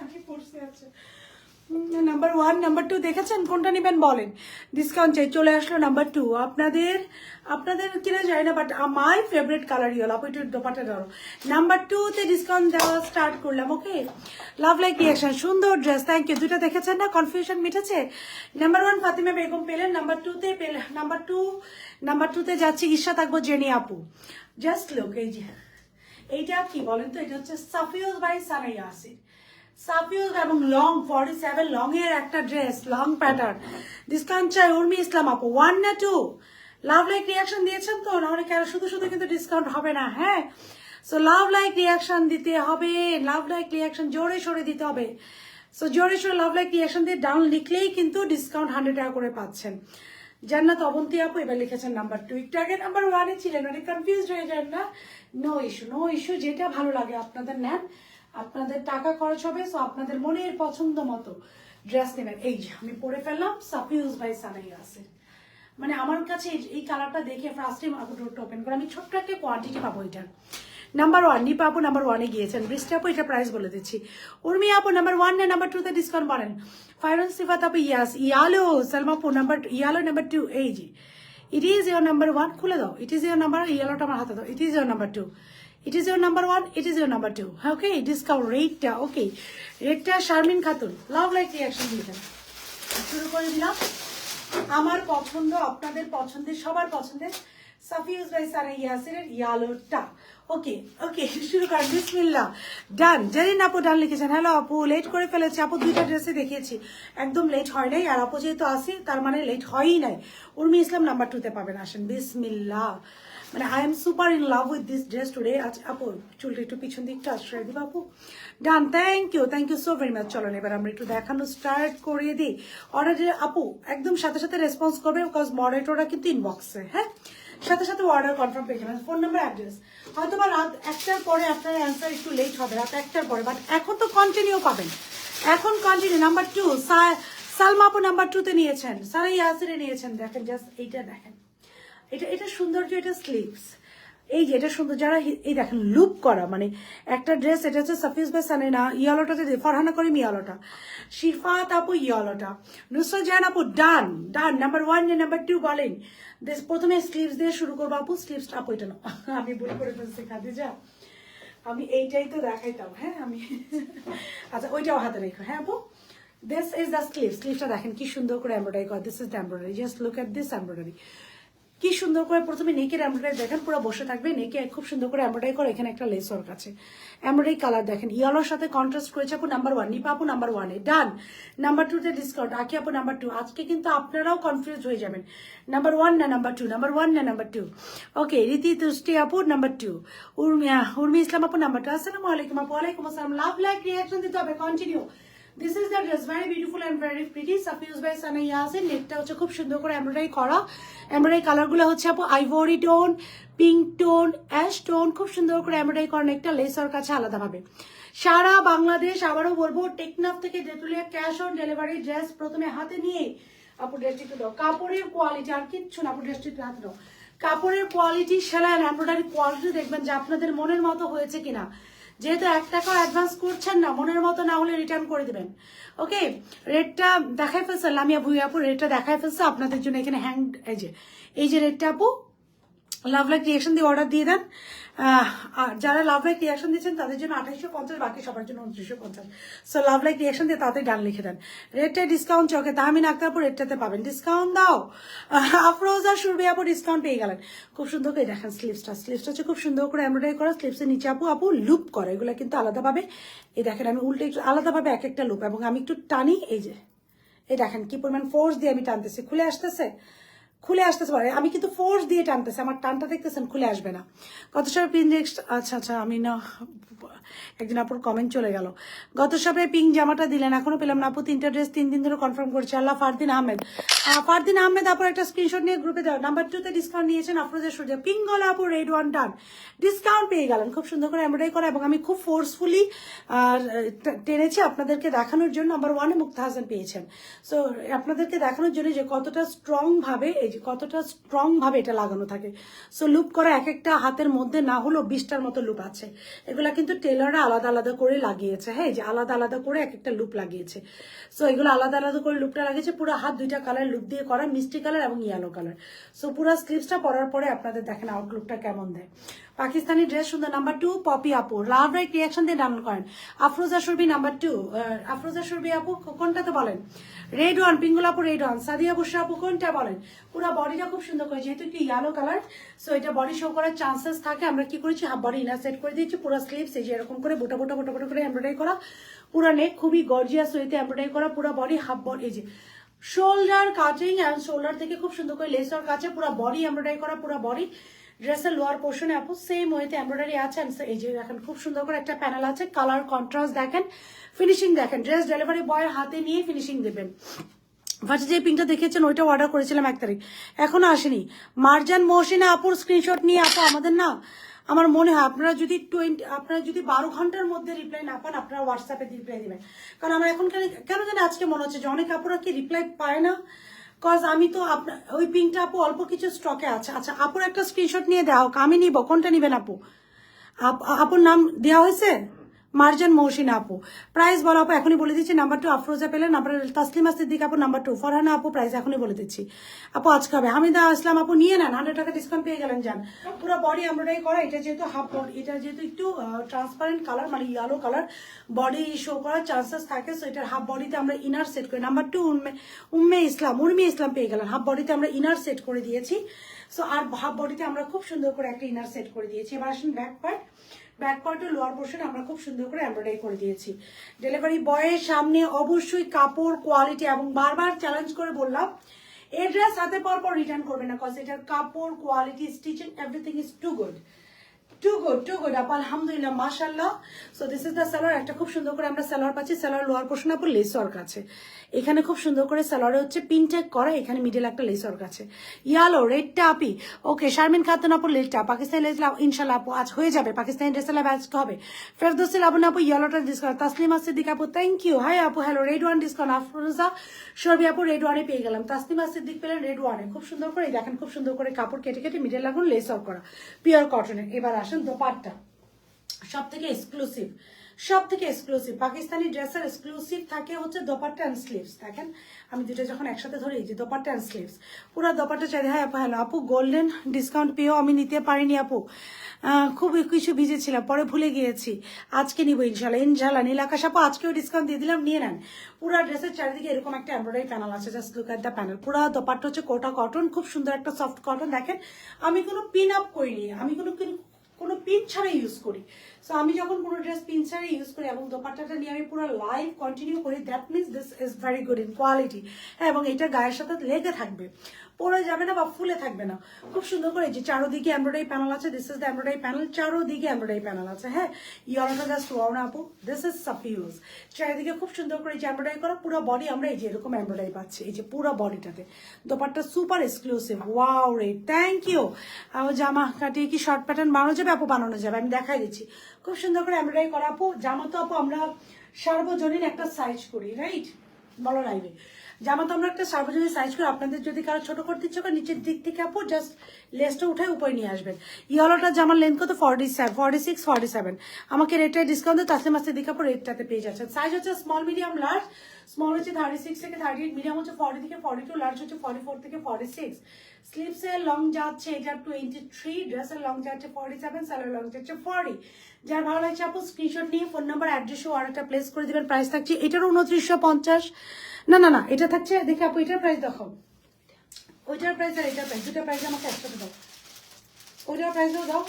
Speaker 1: আমি পড়তে আছে। নাম্বার 1 নাম্বার 2 দেখেছেন কোনটা নেবেন বলেন? ডিসকাউন্ট চাই, চলে আসলো নাম্বার 2। আপনাদের কিনা যায় না, but my favourite colour yellow. আপু একটু দোপাটা ধরো। নাম্বার 2 তে ডিসকাউন্ট দেওয়া স্টার্ট করলাম। ওকে, লাভ লাইক রিয়াকশন, সুন্দর ড্রেস, থ্যাংক ইউ। দুটো দেখেছেন না, কনফিউশন মিটেছে। নাম্বার 1 ফাতিমা বেগম পেলেন, নাম্বার 2 তে পেলেন, নাম্বার 2 তে যাচ্ছি ঈশা থাকবো জেনি আপু। জাস্ট লুক, এই যে এইটা কি বলেন তো, এটা হচ্ছে সাফিউজ বাই সানা ইয়াসির। সাফিউজ এবং লং 47 লং এর একটা ড্রেস, লং প্যাটার্ন। ডিসকাউন্ট চাই উর্মি ইসলাম আপু। 1 না 2? লাভ লাইক রিয়াকশন দিয়েছেন তো, নাহলে কেন শুধু শুধু কিন্তু ডিসকাউন্ট হবে না। হ্যাঁ, সো লাভ লাইক রিয়াকশন দিতে হবে, লাভ লাইক রিয়াকশন জোরে সোরে দিতে হবে। সো জোরে সোরে লাভ লাইক রিয়াকশন দিয়ে ডাউন লিখলেই কিন্তু ডিসকাউন্ট 100 টাকা করে পাচ্ছেন। জান্নাত অবন্তী আপু এবার লিখেছেন নাম্বার 2। একটু আগে নাম্বার 1 ছিলেন, অনেক কনফিউজ হয়ে যান না। নো ইস্যু, যেটা ভালো লাগে আপনাদের নেন, আপনাদের টাকা খরচ হবে। সো আপনাদের মনের পছন্দ মতো ড্রেস নেবেন। এই যে আমি পরে ফেললাম সাফিউজ বাই সানা ইয়াসির। মানে আমার কাছে এই কালারটা দেখে ফার্স্ট টাইম আপু ডোরটা ওপেন করে আমি ছোট্ট একটা কোয়ান্টিটি পাবো এটার। নাম্বার 1 নিপা আপু নাম্বার 1 গিয়েছেন। বৃষ্টি আপু এটা প্রাইস বলে দিচ্ছি। উর্মি আপু নাম্বার 1 না নাম্বার 2 তে ডিসকাউন্ট বলেন? ফাইরুন সিফাত আপু ইয়াস। ইয়ালো সালমা আপু ইয়ালো নাম্বার 2। এই যে ইট ইজ ইয়োর নাম্বার 1, খুলে দাও। ইট ইজ ইয়োর নাম্বার, ইয়েলোটা আমার হাতে দাও। It is your number 2, it is your number 1, it is your number 2। Okay, discount রেটটা ওকে, রেটটা শারমিন খাতুন লাভ লাইক রিয়াকশন দিয়েছেন। শুরু করে দিলাম। আমার পছন্দ, আপনাদের পছন্দের, সবার পছন্দের সাফিউজ বাই সানা ইয়াসিরের ইয়ালোটা। ওকে শুরু করেন, বিসমিল্লাহ। ডান, জেরিন আপু ডান লিখেছেন। হ্যালো আপু, লেট করে ফেলেছি আপু, দুইটা ড্রেসে দেখিয়েছি, একদম লেট হয় নাই। আর আপু যেহেতু আসি তার মানে লেট হয়ই নাই। উর্মি ইসলাম নাম্বার 2 তে পাবেন, আসেন। বিসমিল্লাহ, মানে I am super in love with this dress today. আচ্ছা আপু চুলটা একটু পিছন দিকটা আশ্রয় দিব আপু। Done, thank you so very much. চলেন এবার আমরা একটু দেখানো স্টার্ট করিয়ে দিই। অর্ডার আপু একদম সাথে সাথে রেসপন্স করবে, বিকজ মডারেটররা কিন্তু ইনবক্সে, হ্যাঁ, সাথে সাথে অর্ডার কনফার্ম পেয়ে যাবেন। Phone number, address. হয়তো বা রাত 1টার পরে আপনার অ্যান্সার একটু লেট হবে, রাত 1টার পরে, বাট এখন তো কন্টিনিউ পাবেন। এখন কন্টিনিউ। নাম্বার 2 সালমা আপু নাম্বার 2 তে নিয়েছেন, সানা ইয়াসিরে নিয়েছেন। দেখেন জাস্ট এইটা দেখেন, এটা সৌন্দর্য, এটা স্লিভস, এই যে এটা সুন্দর। যারা এই দেখেন লুপ করা, মানে একটা ড্রেস, এটা হচ্ছে সাফিউজ বাই সানা ইয়ালোটাতে, ফরহানা করিম ইয়ালোটা, শিফাত আপু ইয়ালোটা, নুসরাত জাহান আপু ডান। নাম্বার 1 না নাম্বার 2 বলেন? প্রথমে স্লিভস দিয়ে শুরু করবো আপু। স্লিভস আপু এটা না, আমি ভুল করে ফেলছি খাদিজা, আমি এইটাই তো দেখাইতাম। হ্যাঁ আমি আচ্ছা ওইটাও হাতে রেখো। হ্যাঁ আপু, দিস ইজ দ্য স্লিভসটা দেখেন কি সুন্দর করে এমব্রয়ডারি করা। This is the embroidery, just look at this embroidery, কি সুন্দর করে। প্রথমে নেকের এমব্রয়ডারি দেখেন, পুরো বসে থাকবে, নেকে খুব সুন্দর করে এমব্রয়ডারি করে। এখানে একটা লেস ওয়ার্ক আছে, এমব্রয়ডারি কালার দেখেন, ইয়েলোর সাথে কন্ট্রাস্ট করেছে আপু। নাম্বার 1 নিপা আপু নাম্বার 1 এ ডান। নাম্বার 2 তে ডিসকাউন্ট, আকি আপু নাম্বার 2। আজকে কিন্তু আপনারাও কনফিউজ হয়ে যাবেন, নাম্বার 1 না নাম্বার 2, নাম্বার 1 না নাম্বার 2। ওকে, রীতি তুষ্টি আপু নাম্বার 2, উর্মি ইসলাম আপু নাম্বার 2। আসসালামু আলাইকুম আপু। ওয়ালাইকুম আসসালাম। লাভ লাইক রিয়াকশন দিতে হবে, continue. This is the dress, very beautiful and very pretty, সাফিউজ বাই সানা ইয়াসির। নেকটা হচ্ছে খুব সুন্দর করে এমব্রয়ডারি করা। এমব্রয়ডারি কালারগুলো হচ্ছে আপু ivory tone, pink tone, ash tone, খুব সুন্দর করে এমব্রয়ডারি করা। নেকটা লেসর কাছে আলাদাভাবে। সারা বাংলাদেশ, আবারও বলবো, টেকনাফ থেকে Tetulia cash on delivery. Dress প্রথমে হাতে নিয়ে আপু ড্রেসটি একটু দাও। কাপড়ের কোয়ালিটি আর কিচ্ছু না আপু, ড্রেসটি একটু হাতে দাও। কাপড়ের কোয়ালিটি, সেলাই এমব্রয়ডারি কোয়ালিটি দেখবেন যে আপনাদের মনের মতো হয়েছে কিনা। যেহেতু 1 টাকাও অ্যাডভান্স করছেন না, মনের মতো না হলে রিটার্ন করে দিবেন। ওকে, রেটটা দেখাই ফেলছে লামিয়া ভুইয়া আপু, রেটটা দেখাই ফেলছে আপনাদের জন্য। এখানে হ্যান্ড এই যে রেটটা আপু লাভ লাইক রিয়াকশন দিয়ে অর্ডার দিয়ে দেন। আর যারা লাভ লাইক রিয়াকশন দিচ্ছেন তাদের জন্য 2850, বাকি সবার জন্য 2950। সো লাভ লাইক রিয়াকশন দিয়ে তাড়াতাড়ি ডান লিখে দেন। রেটটায় ডিসকাউন্ট চকে তাহমিন আক্তারপুর রেটটাতে পাবেন, ডিসকাউন্ট দাও। আফরোজা সুরভি আপু ডিসকাউন্ট পেয়ে গেলেন। খুব সুন্দর করে দেখেন স্লিভসটা হচ্ছে খুব সুন্দর করে এমব্রয়ডারি করা, স্লিভসের নিচে আপু লুপ করে, এগুলো কিন্তু আলাদাভাবে, এই দেখেন আমি উল্টে একটু আলাদাভাবে এক একটা লুপ, এবং আমি একটু টানি, এই যে এই দেখেন কি পরিমাণ ফোর্স দিয়ে আমি টানতেছি, খুলে আসতেছে পারে, আমি কিন্তু ফোর্স দিয়ে টানতেছি, আমার টানটা দেখতেছেন, খুলে আসবে না। গত সপ্তাহে পিঙ্ক, আচ্ছা আমি না, একদিন আপুর কমেন্ট চলে গেল। গত সপ্তাহে পিঙ্ক জামাটা দিলেন, এখনো পেলাম না আপু, 3টা ড্রেস 3 দিন ধরে কনফার্ম করছে। আল্লাহ। ফারদিন আহমেদ আপুর একটা স্ক্রিনশট নিয়ে গ্রুপে দেওয়া, নাম্বার 2তে ডিসকাউন্ট নিয়েছেন আফরোজা সূর্য, পিঙ্ক গলা আপু রেড ওয়ান ডান, ডিসকাউন্ট পেয়ে গেলেন। খুব সুন্দর করে এমব্রয়ডারি করা, এবং আমি খুব ফোর্সফুলি টেনেছি আপনাদেরকে দেখানোর জন্য। নাম্বার 1-এ মুক্তা হাসান পেয়েছেন। সো আপনাদেরকে দেখানোর জন্য যে কতটা স্ট্রং ভাবে এটা লাগানো থাকে। সো লুপ করা এক একটা হাতের মধ্যে না হলেও 20টার মতো লুপ আছে। এগুলা কিন্তু টেলাররা আলাদা আলাদা করে লাগিয়েছে, হ্যাঁ, যে আলাদা আলাদা করে এক একটা লুপ লাগিয়েছে। সো এগুলো আলাদা আলাদা করে লুপটা লাগিয়েছে, পুরো হাত 2টা কালার লুপ দিয়ে করা, মিষ্টি কালার এবং ইয়েলো কালার। সো পুরো স্লিভসটা পরার পরে আপনাদের দেখেন আউটলুকটা কেমন দেয়। পাকিস্তানি ড্রেস সুন্দর। নাম্বার 2 পপি আপু, লাভ লাইক রিয়াকশন দিয়ে ডাউনলোড করেন। আফরোজা সুরভি নাম্বার 2, আফরোজা সুরভি আপু কোনটাতে বলেন? রেড ওয়ান, পিঙ্গুল আপু রেড ওয়ান, সাদিয়া বুশরা আপু কোনটা বলেন? পুরো বডিটা খুব সুন্দর করে, যেহেতু একটু ইয়েলো কালার, সো এটা বডি শো করার চান্সেস থাকে। আমরা কি করেছি, হাফ বডি ইনার সেট করে দিয়েছি, পুরো স্লিভস এই যে এরকম করে বোটা করে এমব্রয়ডারি করা, পুরো নেক খুবই গর্জিয়াস ওয়েতে এমব্রয়ডারি করা, পুরো বডি হাফ বডি, এই যে শোল্ডার কাটিং অ্যান্ড শোল্ডার থেকে খুব সুন্দর করে লেস ওয়ার্ক আছে, পুরো বডি এমব্রয়ডারি করা, পুরো বডি। ড্রেসের লোয়ার পোর্শনে আপু সেম ওয়েতে এমব্রয়ডারি আছে, এই যে দেখেন খুব সুন্দর করে একটা প্যানেল আছে, কালার কন্ট্রাস্ট দেখেন, ফিনিশিং দেখেন, ড্রেস ডেলিভারি বয়ের হাতে নিয়ে ফিনিশিং দেবেন। ফার্স্ট যে পিঙ্কটা দেখেছেন ওইটা অর্ডার করেছিলাম 1 তারিখ, এখনো আসেনি। মার্জান মহসিনা আপুর স্ক্রিনশট নিয়ে আপু আমাদের না, আমার মনে হয় আপনারা যদি 12 ঘন্টার মধ্যে রিপ্লাই না পান, আপনারা হোয়াটসঅ্যাপে রিপ্লাই দিবেন। কারণ আমার এখন কেন জানি আজকে মনে হচ্ছে যে অনেক আপুরা কি রিপ্লাই পায় না, কজ আমি তো আপনার ওই পিঙ্কটা আপু অল্প কিছু স্টকে আছে। আচ্ছা আপুর একটা স্ক্রিনশট নিয়ে দেওয়া হোক, আমি নিব, কোনটা নিবেন আপু? আপুর নাম দেওয়া হয়েছে মার্জান মহসিনা আপু, প্রাইস বলো আপু, এখনই বলে দিচ্ছি। নাম্বার 2 আফরোজা পেলেন, নাম্বার তাসলিমা সিদ্দিক আপু নাম্বার 2, ফরহানা আপু প্রাইস এখনই বলে দিচ্ছি আপু, আজকে হবে। হামিদা ইসলাম আপু নিয়ে নেন, 100 টাকা ডিসকাউন্ট পেয়ে গেলেন। যান, পুরো বডি এমব্রয়ডারি করা, এটা যেহেতু হাফ বডি, এটা যেহেতু একটু ট্রান্সপারেন্ট কালার, মানে ইয়েলো কালার, বডি শো করার চান্সেস থাকে, সো এটার হাফ বডিতে আমরা ইনার সেট করি। নাম্বার 2 উর্মি ইসলাম পেয়ে গেলেন, হাফ বডিতে আমরা ইনার সেট করে দিয়েছি। সো আর হাফ বডিতে আমরা খুব সুন্দর করে একটা ইনার সেট করে দিয়েছি। এবার আসুন ব্যাক পার্টের লোয়ার পোর্শন আমরা খুব সুন্দর করে এমব্রয়ডারি করে দিয়েছি। ডেলিভারি বয়ের সামনে অবশ্যই কাপড় কোয়ালিটি, এবং বারবার চ্যালেঞ্জ করে বললাম, এই ড্রেস হাতে পাওয়ার পর রিটার্ন করবে না, কজ এটার কাপড় quality, stitching, everything is too good আপা, আলহামদুলিল্লাহ, মাশাআল্লাহ। So this is the salwar, একটা খুব সুন্দর করে আমরা সালোয়ার পাচ্ছি, সালোয়ার লোয়ার পোর্শন আপু লেস ওয়ার্ক আছে, এখানে খুব সুন্দর করে সালোয়ারে হচ্ছে পিনটেক করা, এখানে মিডল একটা লেস ওয়ার্ক আছে, ইয়ালো রেডটা আপি, ওকে। শারমিন খাতুন আপু লেটটা, পাকিস্তানি লেস ইনশাল্লাহ আপু আজ হয়ে যাবে, পাকিস্তানি ড্রেসের লাভ আজকে হবে। ফেরদৌসি লাবণ আপু ইয়েলোটা ডিসকাউন্ট, তাসলিমা সিদ্দিক আপু থ্যাংক ইউ, হাই আপু hello, red one discount, Afroza Shorbi আপু রেড ওয়ানে পেয়ে গেলাম, তাসলিমা সিদ্দিক পেলেন রেড ওয়ানে, খুব সুন্দর করে দেখেন, খুব সুন্দর করে কাপড় কেটে মিডল লাগুন লেস ওয়ার্ক করা, পিওর কটনের। এবার আসেন দোপাট্টা, সব থেকে এক্সক্লুসিভ পাকিস্তানি ড্রেসের এক্সক্লুসিভ থাকে হচ্ছে দোপাট্টা অ্যান্ড স্লিভস। দেখেন আমি দুটো যখন একসাথে ধরি, যে দোপাট্টা অ্যান্ড স্লিভস, পুরো দোপাট্টা চাই। হ্যাঁ আপু হ্যালো আপু, গোল্ডেন ডিসকাউন্ট পেয়েও আমি নিতে পারিনি আপু, খুব কিছু ভিজেছিলাম, পরে ভুলে গিয়েছি, আজকে নিবো ইনশাল্লাহ। নীলাকাশ আপু আজকেও ডিসকাউন্ট দিয়ে দিলাম, নিয়ে নেন। পুরো ড্রেসের চারিদিকে এরকম একটা এমব্রয়ডারি প্যানেল আছে, just look at the panel. পুরো দোপাট্টা হচ্ছে কোটা কটন, খুব সুন্দর একটা সফট কটন। দেখেন আমি কোনো পিন আপ করিনি, আমি কোনো পিন ছাড়া ইউজ করি। সো আমি যখন কোনো ড্রেস পিন ছাড়া ইউজ করি এবং দোপাট্টাটা নিয়ে আমি পুরো লাইভ কন্টিনিউ করি, that means this is very good in quality. হ্যাঁ, এবং এটা গায়ের সাথে লেগে থাকবে, পরে যাবে না বা ফুলে থাকবে না। খুব সুন্দর করে যে চারোদিকে এমব্রয়ডারি প্যানেল আছে, this is the embroidery panel, চারোদিকে এমব্রয়ডারি প্যানেল আছে। হ্যাঁ, ইয়েলোটা জাস্ট ওয়াও না আপু, দিস ইজ সাফিউজ। চারিদিকে খুব সুন্দর করে যে এমব্রয়ডারি করা, পুরো বডি আমরা এই যে এরকম এমব্রয়ডারি পাচ্ছি, এই যে পুরো বডিটাতে। দোপাট্টা সুপার এক্সক্লুসিভ, ওয়াও রে, থ্যাংক ইউ। জামা কাটিয়ে কি শর্ট প্যাটার্ন বানানো যাবে আপু? বানানো যাবে, আমি দেখাই দিচ্ছি। খুব সুন্দর করে এমব্রয়ডারি করা আপু। জামা তো আপু আমরা সার্বজনীন একটা সাইজ করি, রাইট? বলো লাইভে, জামা তো আমরা একটা সার্বজনীন সাইজ করি। আপনাদের যদি কারো ছোট করতে ইচ্ছে করে, নিচের দিক থেকে আপু জাস্ট লেসটা উঠে উপরে নিয়ে আসবেন। ইয়েলোটা জামার লেন্থ কত? 46, 47। আমাকে রেটটায় ডিসকাউন্ট দিয়ে তাসলিমা সিদ্দিক আপু রেটটাতে পেয়ে যাচ্ছেন। সাইজ হচ্ছে স্মল, মিডিয়াম, লার্জ। স্মল হচ্ছে 36 থেকে 38, মিডিয়াম হচ্ছে 40 থেকে 42, লার্জ হচ্ছে 44 থেকে 46। স্লিপসের লং যাচ্ছে এটা 23, ড্রেসের লং যাচ্ছে 47, স্যালোর লং যাচ্ছে 40। যার ভালো লাগছে আপু স্ক্রিনশট নিয়ে ফোন নাম্বার অ্যাড্রেসও আর একটা প্লেস করে দেবেন। প্রাইস থাকছে এটারও 2950। না না না, এটা থাকছে, দেখে আপু এটার প্রাইস দেখো, ওইটার প্রাইস আর এটার প্রাইস, দুটার প্রাইস আমাকে একসাথে দাও। ওইটার প্রাইসও দাও,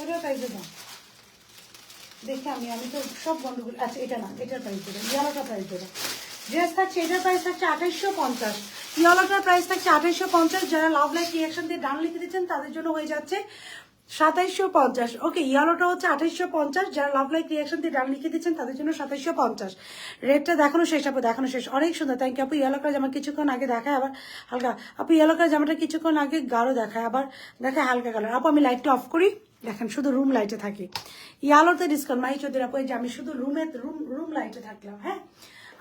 Speaker 1: ওইটার প্রাইসও দাও। দেখে আমি তো সব গন্ডগোল। আচ্ছা এটা না, এটার প্রাইস দেবে, ইয়েলোটার প্রাইস দেবে। ড্রেস থাকছে, এটার প্রাইস থাকছে 2850, ইয়েলোটার প্রাইস থাকছে 2850। যারা লাভ লাইক রিয়াকশন দিয়ে ডান লিখে দিচ্ছেন তাদের জন্য হয়ে যাচ্ছে 2750। ওকে, ইয়েলোটা হচ্ছে 2850, যারা লাভ লাইক রিয়াকশন দিয়ে ডান লিখে দিচ্ছেন তাদের জন্য 2750। রেটটা দেখানো শেষ আপু, দেখানো শেষ। অনেক সুন্দর, থ্যাংক ইউ আপু। ইয়েলো কালার জামা কিছুক্ষণ আগে দেখায় আবার হালকা, আপু ইয়েলো কালার জামাটা কিছুক্ষণ আগে গাঢ় দেখায় আবার দেখায় হালকা কালার। আপু আমি লাইটটা অফ করি, দেখেন শুধু রুম লাইটে থাকি। ইয়ালোতে ডিসকাউন্ট মাই চৌধুরী আপু, এই যে আমি শুধু রুম লাইটে থাকলাম। হ্যাঁ,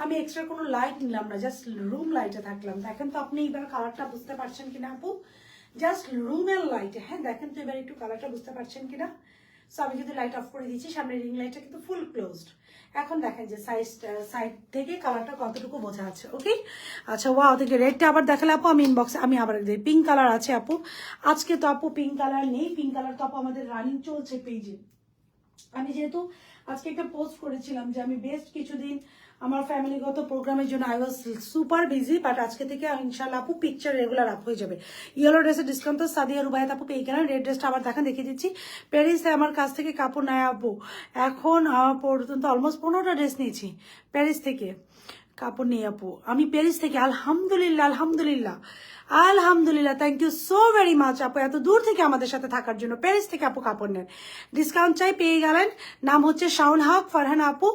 Speaker 1: আমি এক্সট্রা কোনো লাইট নিলাম না, জাস্ট রুম লাইটে থাকলাম। দেখেন তো আপনি এবার কালারটা বুঝতে পারছেন কিনা আপু, জাস্ট রুমের লাইটে। হ্যাঁ দেখেন তো এবার একটু কালারটা বুঝতে পারছেন কিনা। সো আমি কিন্তু লাইট অফ করে দিচ্ছি, সামনে রিং লাইটটা কিন্তু ফুল ক্লোজড। এখন দেখেন যে সাইড থেকে কালারটা কতটুকু বোঝা আছে। ওকে, আচ্ছা ওয়াও, দেখে রেডটা আবার দেখালে আপু আমি ইনবক্সে আমি আবার দিই। পিঙ্ক কালার আছে আপু, আজকে তো আপু পিঙ্ক কালার নেই, পিঙ্ক কালার তো আপু আমাদের রানিং চলছে পেজে। আমি যেহেতু আজকে একটা পোস্ট করেছিলাম যে আমি বেস্ট কিছুদিন আমার ফ্যামিলিগত প্রোগ্রামের জন্য I was super busy, but আজকে থেকে ইনশাল্লাহ আপু পিকচার রেগুলার আপ হয়ে যাবে। ইয়েলো ড্রেসের ডিসকাউন্ট তো সাদিয়া রুবায়াত আপু পেয়ে গেলেন। রেড ড্রেসটা আবার দেখেন দেখিয়ে দিচ্ছি। প্যারিসে আমার কাছ থেকে কাপড় নেয় আপু, এখন পর্যন্ত অলমোস্ট 15টা ড্রেস নিয়েছি প্যারিস থেকে কাপড় নিয়ে আপু। আমি প্যারিস থেকে, আলহামদুলিল্লাহ আলহামদুলিল্লাহ আলহামদুলিল্লাহ, thank you so very much আপু, এত দূর থেকে আমাদের সাথে থাকার জন্য। প্যারিস থেকে আপু কাপড় নেন, ডিসকাউন্ট চাই, পেয়ে গেলেন। নাম হচ্ছে শাওন হক, ফারহানা আপু।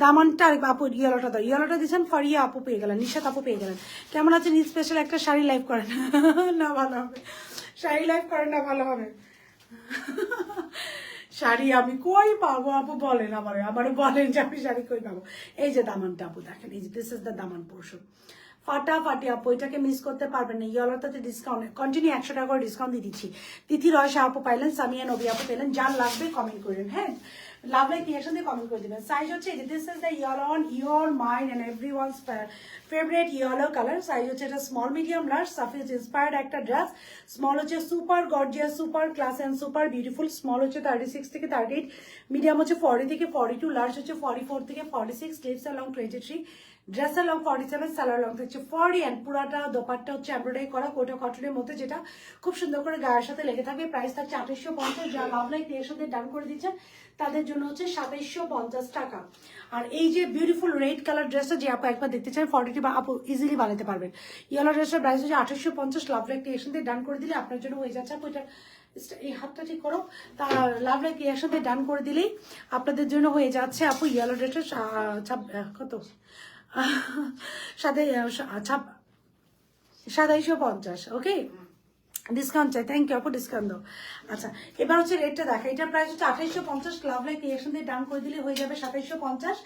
Speaker 1: দামানটা আপু ইয়েলোটা দাও, ইয়েলোটা দিচ্ছেন। ফারিয়া আপু পেয়ে গেলেন, নিশাত আপু পেয়ে গেলেন। কেমন আছেন? স্পেশাল একটা শাড়ি লাইভ করেন না, ভালো হবে। শাড়ি লাইভ করেন না, ভালো হবে। শাড়ি আমি কই পাবো আপু বলেন, আমারও বলেন যে আমি শাড়ি কই পাবো। এই যে দামানটা আপু দেখেন, এই যে this is the Daman portion, ফাটাফাটি আপু, এটাকে মিস করতে পারবেন না। ইয়েলোটাতে ডিসকাউন্ট কন্টিনিউ 100 টাকা করে ডিসকাউন্ট দিয়ে দিচ্ছি। তিথি রয়সা আপু পাইলেন, সামিয়া নবী আপু পেলেন। যার লাগবে কমেন্ট করবেন। হ্যাঁ, লাভ লাইক রিয়াকশন দিয়ে কমেন্ট করে দেবেন। সাইজ হচ্ছে এই যে this is the yellow on your mind and everyone's favourite yellow colour. Size হচ্ছে এটা স্মল মিডিয়াম লার্জ, সাফিজ ইন্সপায়ার্ড একটা ড্রেস। স্মল হচ্ছে super gorgeous, super class and super beautiful. Small হচ্ছে 36 থেকে 38, মিডিয়াম হচ্ছে 40 থেকে 42, লার্জ হচ্ছে 44 থেকে 46, স্লিভস লং 23, ড্রেসের লং 47, সালোয়ার লং হচ্ছে 40, অ্যান্ড পুরাটা দোপাট্টা হচ্ছে এমব্রয়ডারি করা কোটা কটনের মধ্যে, যেটা খুব সুন্দর করে গায়ের সাথে লেগে থাকবে। প্রাইস থাকছে 2850। যারা লাভ লাইক ক্রিয়েশন দিয়ে ডান করে দিচ্ছেন তাদের জন্য হচ্ছে 2750 টাকা। আর এই যে বিউটিফুল রেড কালার ড্রেসটা যে আপু একবার দেখতে চান 42 বা আপু ইজিলি বানাতে পারবেন। ইয়েলো ড্রেসটার প্রাইস হচ্ছে 2850। লাভ লাইক ক্রিয়েশন দিয়ে ডান করে দিলে আপনার জন্য হয়ে যাচ্ছে আপু এটা, এই হাতটা ঠিক করো, তার লাভ লাইক ক্রিয়েশন দিয়ে ডান করে দিলেই আপনাদের জন্য হয়ে যাচ্ছে আপু ইয়েলো ড্রেসটা কত 2750। ওকে, ডিসকাউন্ট চাই, থ্যাংক ইউ আপু, ডিসকাউন্ট দাও। আচ্ছা এবার হচ্ছে রেটটা দেখা, এটার প্রাইস হচ্ছে 2850। লাভ লাইক রিয়াকশন দিয়ে ডান করে দিলে হয়ে যাবে 2750।